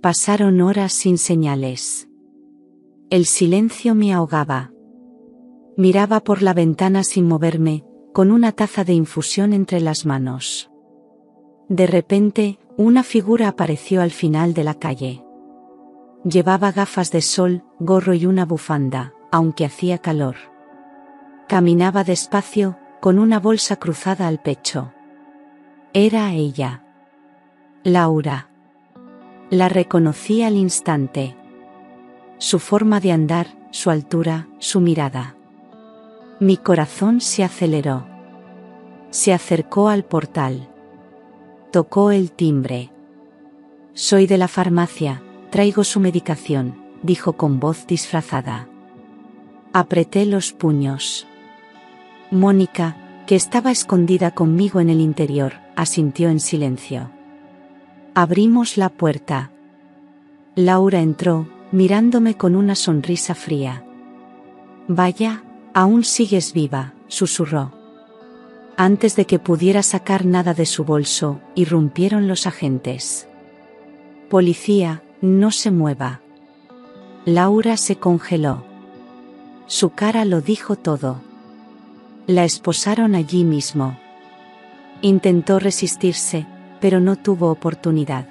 Pasaron horas sin señales. El silencio me ahogaba. Miraba por la ventana sin moverme, con una taza de infusión entre las manos. De repente, una figura apareció al final de la calle. Llevaba gafas de sol, gorro y una bufanda, aunque hacía calor. Caminaba despacio, con una bolsa cruzada al pecho. Era ella. Laura. La reconocí al instante. Su forma de andar, su altura, su mirada. Mi corazón se aceleró. Se acercó al portal. Tocó el timbre. Soy de la farmacia, traigo su medicación, dijo con voz disfrazada. Apreté los puños. Mónica, que estaba escondida conmigo en el interior, asintió en silencio. Abrimos la puerta. Laura entró, mirándome con una sonrisa fría. Vaya, aún sigues viva, susurró. Antes de que pudiera sacar nada de su bolso, irrumpieron los agentes. Policía, no se mueva. Laura se congeló. Su cara lo dijo todo. La esposaron allí mismo. Intentó resistirse, pero no tuvo oportunidad.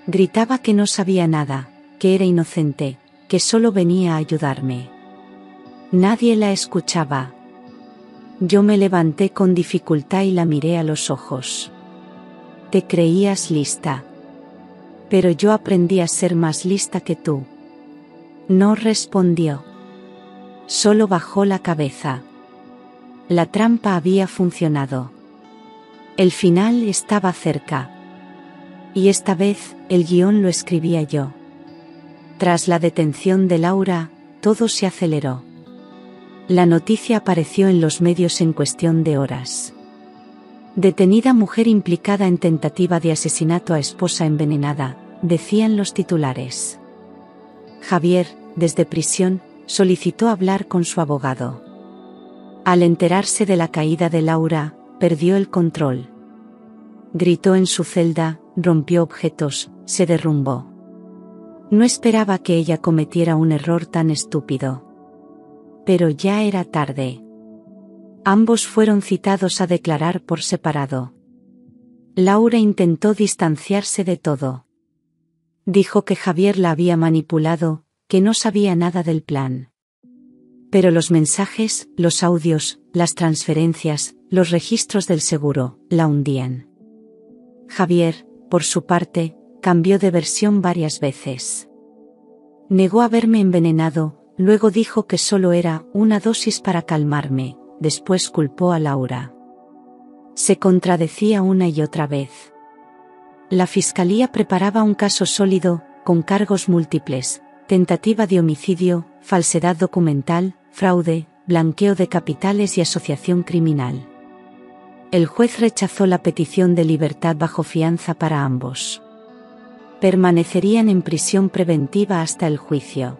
Gritaba que no sabía nada, que era inocente, que solo venía a ayudarme. Nadie la escuchaba. Yo me levanté con dificultad y la miré a los ojos. Te creías lista. Pero yo aprendí a ser más lista que tú. No respondió. Solo bajó la cabeza. La trampa había funcionado. El final estaba cerca. Y esta vez, el guión lo escribía yo. Tras la detención de Laura, todo se aceleró. La noticia apareció en los medios en cuestión de horas. Detenida mujer implicada en tentativa de asesinato a esposa envenenada, decían los titulares. Javier, desde prisión, solicitó hablar con su abogado. Al enterarse de la caída de Laura, perdió el control. Gritó en su celda, rompió objetos, se derrumbó. No esperaba que ella cometiera un error tan estúpido. Pero ya era tarde. Ambos fueron citados a declarar por separado. Laura intentó distanciarse de todo. Dijo que Javier la había manipulado, que no sabía nada del plan. Pero los mensajes, los audios, las transferencias, los registros del seguro, la hundían. Javier, por su parte, cambió de versión varias veces. Negó haberme envenenado, luego dijo que solo era una dosis para calmarme, después culpó a Laura. Se contradecía una y otra vez. La fiscalía preparaba un caso sólido, con cargos múltiples, tentativa de homicidio, falsedad documental, fraude, blanqueo de capitales y asociación criminal. El juez rechazó la petición de libertad bajo fianza para ambos. Permanecerían en prisión preventiva hasta el juicio.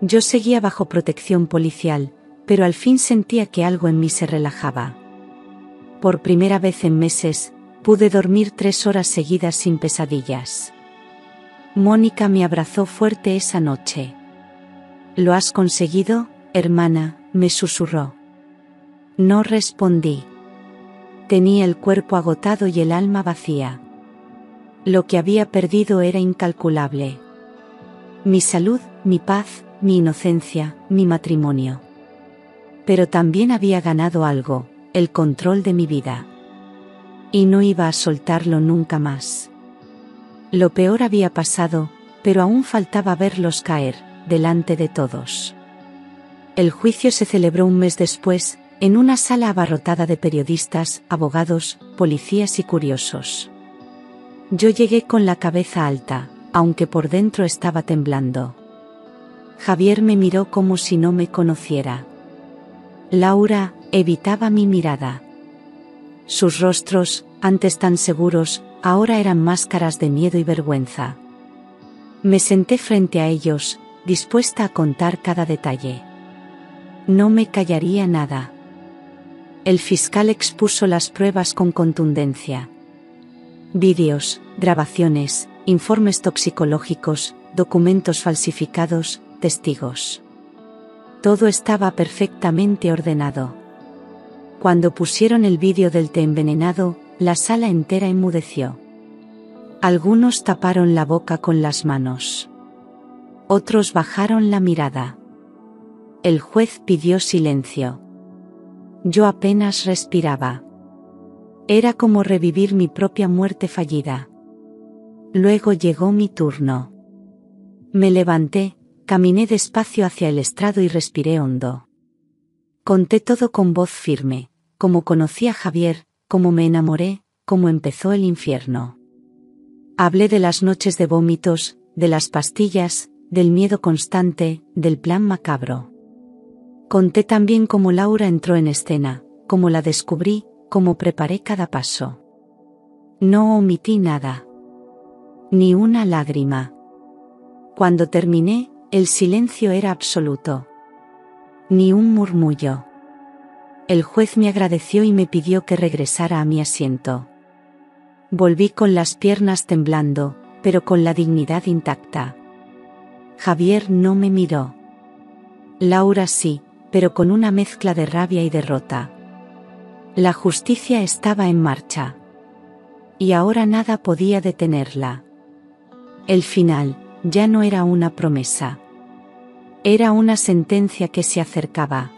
Yo seguía bajo protección policial, pero al fin sentía que algo en mí se relajaba. Por primera vez en meses, pude dormir 3 horas seguidas sin pesadillas. Mónica me abrazó fuerte esa noche. «¿Lo has conseguido, hermana?», me susurró. No respondí. Tenía el cuerpo agotado y el alma vacía. Lo que había perdido era incalculable. Mi salud, mi paz, mi inocencia, mi matrimonio. Pero también había ganado algo, el control de mi vida. Y no iba a soltarlo nunca más. Lo peor había pasado, pero aún faltaba verlos caer, delante de todos. El juicio se celebró un mes después, en una sala abarrotada de periodistas, abogados, policías y curiosos. Yo llegué con la cabeza alta, aunque por dentro estaba temblando. Javier me miró como si no me conociera. Laura evitaba mi mirada. Sus rostros, antes tan seguros, ahora eran máscaras de miedo y vergüenza. Me senté frente a ellos, dispuesta a contar cada detalle. No me callaría nada. El fiscal expuso las pruebas con contundencia. Vídeos, grabaciones, informes toxicológicos, documentos falsificados, testigos. Todo estaba perfectamente ordenado. Cuando pusieron el vídeo del té envenenado, la sala entera enmudeció. Algunos taparon la boca con las manos. Otros bajaron la mirada. El juez pidió silencio. Yo apenas respiraba. Era como revivir mi propia muerte fallida. Luego llegó mi turno. Me levanté, caminé despacio hacia el estrado y respiré hondo. Conté todo con voz firme, cómo conocí a Javier, cómo me enamoré, cómo empezó el infierno. Hablé de las noches de vómitos, de las pastillas, del miedo constante, del plan macabro. Conté también cómo Laura entró en escena, cómo la descubrí, cómo preparé cada paso. No omití nada. Ni una lágrima. Cuando terminé, el silencio era absoluto. Ni un murmullo. El juez me agradeció y me pidió que regresara a mi asiento. Volví con las piernas temblando, pero con la dignidad intacta. Javier no me miró. Laura sí, pero con una mezcla de rabia y derrota. La justicia estaba en marcha. Y ahora nada podía detenerla. El final, ya no era una promesa. Era una sentencia que se acercaba.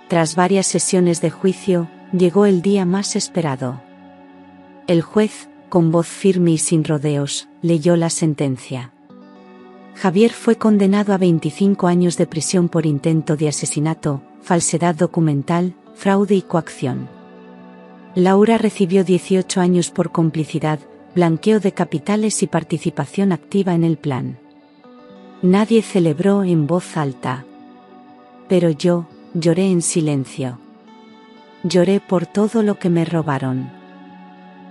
Tras varias sesiones de juicio, llegó el día más esperado. El juez, con voz firme y sin rodeos, leyó la sentencia. Javier fue condenado a 25 años de prisión por intento de asesinato, falsedad documental, fraude y coacción. Laura recibió 18 años por complicidad, blanqueo de capitales y participación activa en el plan. Nadie celebró en voz alta. Pero yo, lloré en silencio. Lloré por todo lo que me robaron.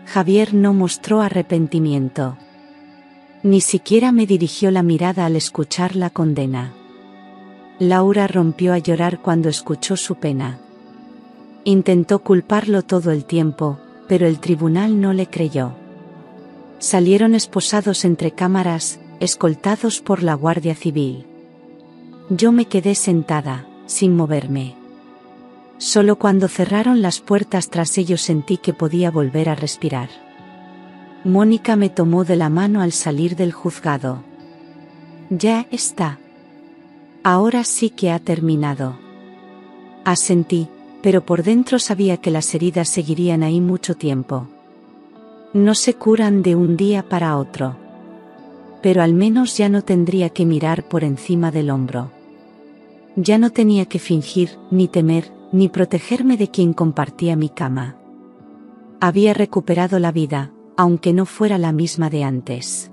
Javier no mostró arrepentimiento. Ni siquiera me dirigió la mirada al escuchar la condena. Laura rompió a llorar cuando escuchó su pena. Intentó culparlo todo el tiempo, pero el tribunal no le creyó. Salieron esposados entre cámaras, escoltados por la Guardia Civil. Yo me quedé sentada, sin moverme. Solo cuando cerraron las puertas tras ellos sentí que podía volver a respirar. Mónica me tomó de la mano al salir del juzgado. Ya está. Ahora sí que ha terminado. Asentí, pero por dentro sabía que las heridas seguirían ahí mucho tiempo. No se curan de un día para otro. Pero al menos ya no tendría que mirar por encima del hombro. Ya no tenía que fingir, ni temer, ni protegerme de quien compartía mi cama. Había recuperado la vida, aunque no fuera la misma de antes.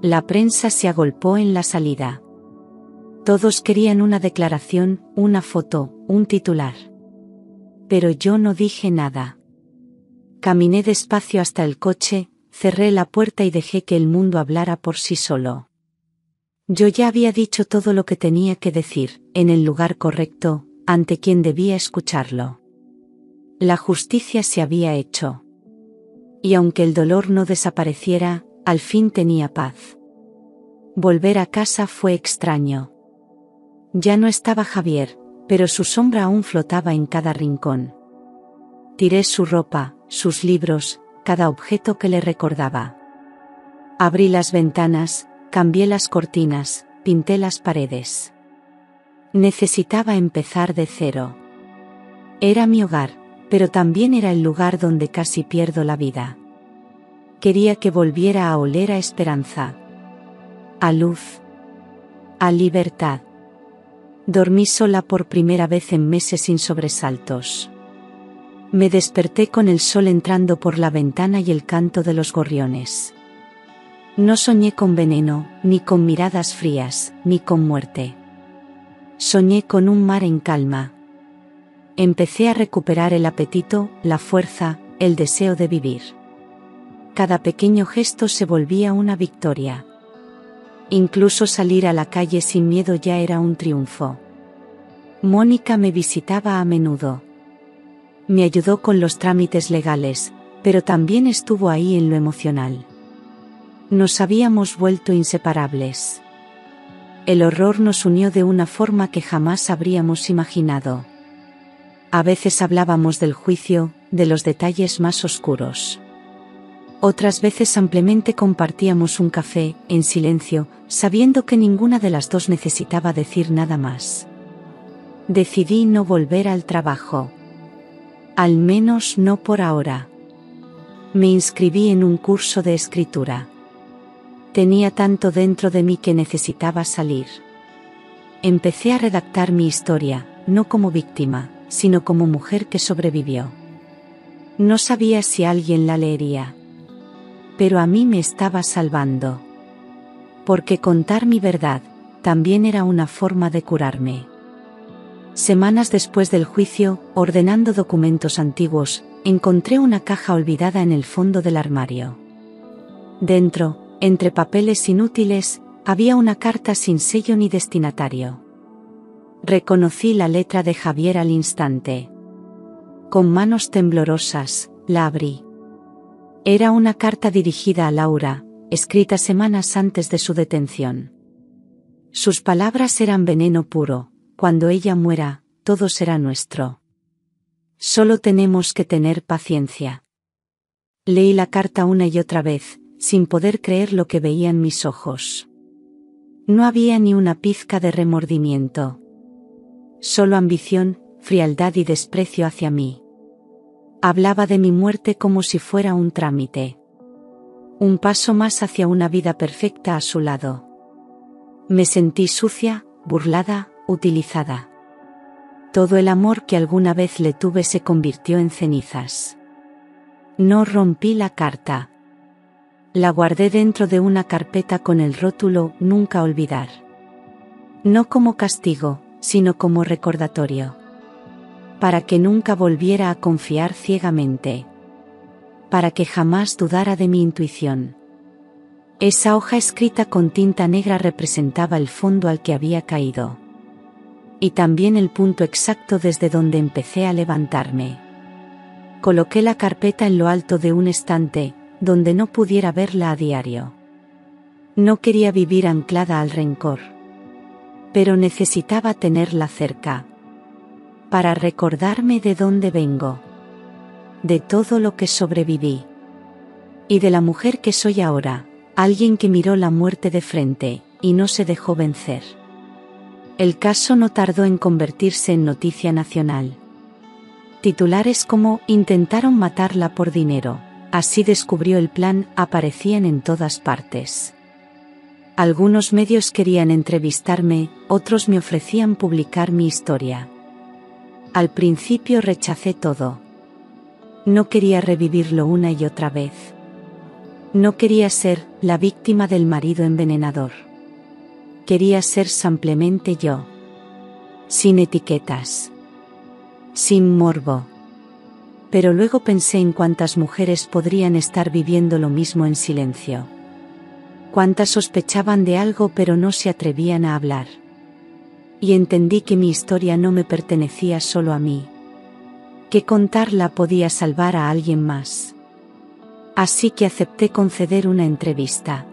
La prensa se agolpó en la salida. Todos querían una declaración, una foto, un titular. Pero yo no dije nada. Caminé despacio hasta el coche, cerré la puerta y dejé que el mundo hablara por sí solo. Yo ya había dicho todo lo que tenía que decir, en el lugar correcto, ante quien debía escucharlo. La justicia se había hecho. Y aunque el dolor no desapareciera, al fin tenía paz. Volver a casa fue extraño. Ya no estaba Javier, pero su sombra aún flotaba en cada rincón. Tiré su ropa, sus libros, cada objeto que le recordaba. Abrí las ventanas, cambié las cortinas, pinté las paredes. Necesitaba empezar de cero. Era mi hogar, pero también era el lugar donde casi pierdo la vida. Quería que volviera a oler a esperanza, a luz, a libertad. Dormí sola por primera vez en meses sin sobresaltos. Me desperté con el sol entrando por la ventana y el canto de los gorriones. No soñé con veneno, ni con miradas frías, ni con muerte. Soñé con un mar en calma. Empecé a recuperar el apetito, la fuerza, el deseo de vivir. Cada pequeño gesto se volvía una victoria. Incluso salir a la calle sin miedo ya era un triunfo. Mónica me visitaba a menudo. Me ayudó con los trámites legales, pero también estuvo ahí en lo emocional. Nos habíamos vuelto inseparables. El horror nos unió de una forma que jamás habríamos imaginado. A veces hablábamos del juicio, de los detalles más oscuros. Otras veces simplemente compartíamos un café, en silencio, sabiendo que ninguna de las dos necesitaba decir nada más. Decidí no volver al trabajo. Al menos no por ahora. Me inscribí en un curso de escritura. Tenía tanto dentro de mí que necesitaba salir. Empecé a redactar mi historia, no como víctima, sino como mujer que sobrevivió. No sabía si alguien la leería. Pero a mí me estaba salvando. Porque contar mi verdad, también era una forma de curarme. Semanas después del juicio, ordenando documentos antiguos, encontré una caja olvidada en el fondo del armario. Dentro, entre papeles inútiles, había una carta sin sello ni destinatario. Reconocí la letra de Javier al instante. Con manos temblorosas, la abrí. Era una carta dirigida a Laura, escrita semanas antes de su detención. Sus palabras eran veneno puro: cuando ella muera, todo será nuestro. Solo tenemos que tener paciencia. Leí la carta una y otra vez, sin poder creer lo que veían mis ojos. No había ni una pizca de remordimiento. Solo ambición, frialdad y desprecio hacia mí. Hablaba de mi muerte como si fuera un trámite. Un paso más hacia una vida perfecta a su lado. Me sentí sucia, burlada, utilizada. Todo el amor que alguna vez le tuve se convirtió en cenizas. No rompí la carta. La guardé dentro de una carpeta con el rótulo "Nunca olvidar". No como castigo, sino como recordatorio. Para que nunca volviera a confiar ciegamente. Para que jamás dudara de mi intuición. Esa hoja escrita con tinta negra representaba el fondo al que había caído. Y también el punto exacto desde donde empecé a levantarme. Coloqué la carpeta en lo alto de un estante, donde no pudiera verla a diario. No quería vivir anclada al rencor. Pero necesitaba tenerla cerca. Para recordarme de dónde vengo. De todo lo que sobreviví. Y de la mujer que soy ahora, alguien que miró la muerte de frente, y no se dejó vencer. El caso no tardó en convertirse en noticia nacional. Titulares como "Intentaron matarla por dinero, así descubrió el plan" aparecían en todas partes. Algunos medios querían entrevistarme, otros me ofrecían publicar mi historia. Al principio rechacé todo. No quería revivirlo una y otra vez. No quería ser la víctima del marido envenenador. Quería ser simplemente yo. Sin etiquetas. Sin morbo. Pero luego pensé en cuántas mujeres podrían estar viviendo lo mismo en silencio. Cuántas sospechaban de algo pero no se atrevían a hablar. Y entendí que mi historia no me pertenecía solo a mí. Que contarla podía salvar a alguien más. Así que acepté conceder una entrevista.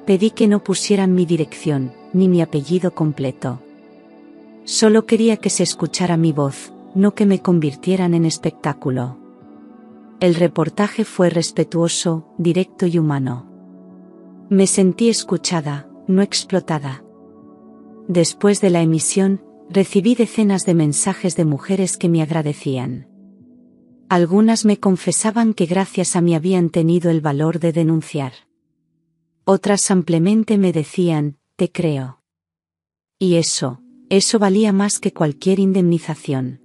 Pedí que no pusieran mi dirección, ni mi apellido completo. Solo quería que se escuchara mi voz, no que me convirtieran en espectáculo. El reportaje fue respetuoso, directo y humano. Me sentí escuchada, no explotada. Después de la emisión, recibí decenas de mensajes de mujeres que me agradecían. Algunas me confesaban que gracias a mí habían tenido el valor de denunciar. Otras simplemente me decían, "Te creo". Y eso valía más que cualquier indemnización.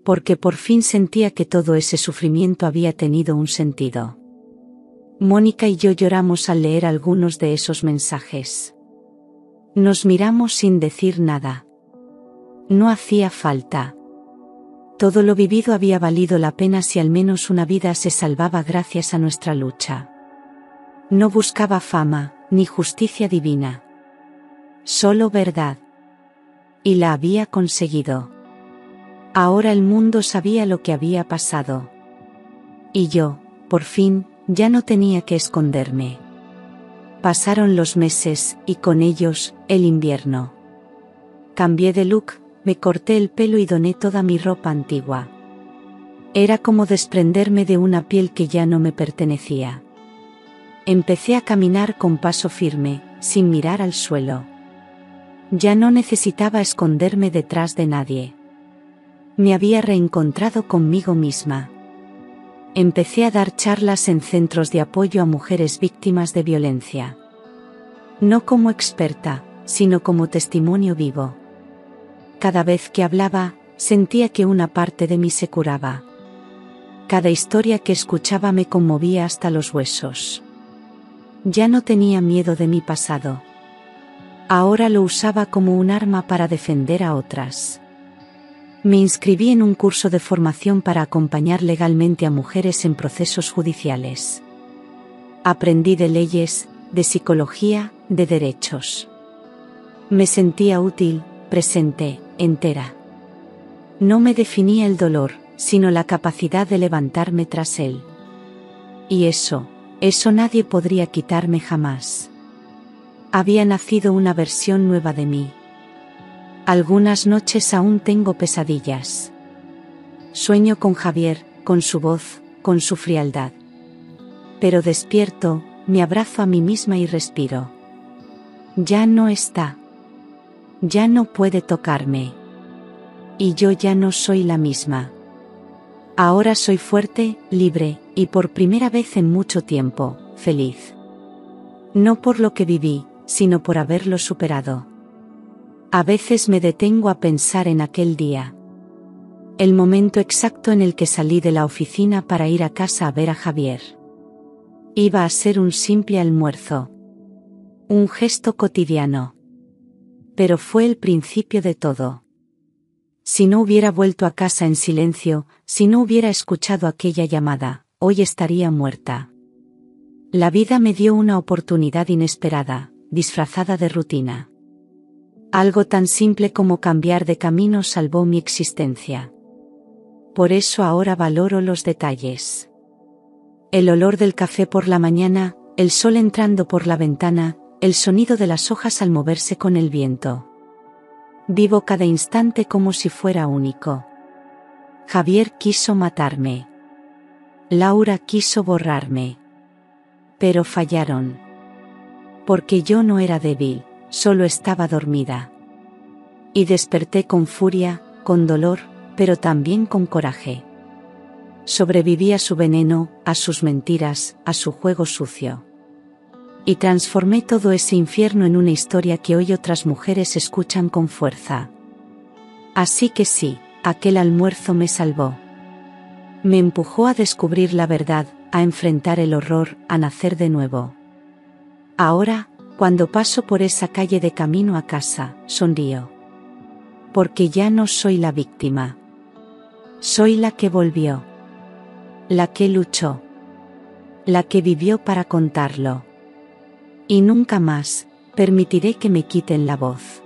Porque por fin sentía que todo ese sufrimiento había tenido un sentido. Mónica y yo lloramos al leer algunos de esos mensajes. Nos miramos sin decir nada. No hacía falta. Todo lo vivido había valido la pena si al menos una vida se salvaba gracias a nuestra lucha. No buscaba fama, ni justicia divina. Solo verdad. Y la había conseguido. Ahora el mundo sabía lo que había pasado. Y yo, por fin, ya no tenía que esconderme. Pasaron los meses, y con ellos, el invierno. Cambié de look, me corté el pelo y doné toda mi ropa antigua. Era como desprenderme de una piel que ya no me pertenecía. Empecé a caminar con paso firme, sin mirar al suelo. Ya no necesitaba esconderme detrás de nadie. Me había reencontrado conmigo misma. Empecé a dar charlas en centros de apoyo a mujeres víctimas de violencia. No como experta, sino como testimonio vivo. Cada vez que hablaba, sentía que una parte de mí se curaba. Cada historia que escuchaba me conmovía hasta los huesos. Ya no tenía miedo de mi pasado. Ahora lo usaba como un arma para defender a otras. Me inscribí en un curso de formación para acompañar legalmente a mujeres en procesos judiciales. Aprendí de leyes, de psicología, de derechos. Me sentía útil, presente, entera. No me definía el dolor, sino la capacidad de levantarme tras él. Y eso nadie podría quitarme jamás. Había nacido una versión nueva de mí. Algunas noches aún tengo pesadillas. Sueño con Javier, con su voz, con su frialdad. Pero despierto, me abrazo a mí misma y respiro. Ya no está. Ya no puede tocarme. Y yo ya no soy la misma. Ahora soy fuerte, libre, y por primera vez en mucho tiempo, feliz. No por lo que viví, sino por haberlo superado. A veces me detengo a pensar en aquel día. El momento exacto en el que salí de la oficina para ir a casa a ver a Javier. Iba a ser un simple almuerzo. Un gesto cotidiano. Pero fue el principio de todo. Si no hubiera vuelto a casa en silencio, si no hubiera escuchado aquella llamada, hoy estaría muerta. La vida me dio una oportunidad inesperada, disfrazada de rutina. Algo tan simple como cambiar de camino salvó mi existencia. Por eso ahora valoro los detalles. El olor del café por la mañana, el sol entrando por la ventana, el sonido de las hojas al moverse con el viento. Vivo cada instante como si fuera único. Javier quiso matarme. Laura quiso borrarme. Pero fallaron. Porque yo no era débil, solo estaba dormida. Y desperté con furia, con dolor, pero también con coraje. Sobreviví a su veneno, a sus mentiras, a su juego sucio. Y transformé todo ese infierno en una historia que hoy otras mujeres escuchan con fuerza. Así que sí, aquel almuerzo me salvó. Me empujó a descubrir la verdad, a enfrentar el horror, a nacer de nuevo. Ahora, cuando paso por esa calle de camino a casa, sonrío. Porque ya no soy la víctima. Soy la que volvió. La que luchó. La que vivió para contarlo. Y nunca más permitiré que me quiten la voz.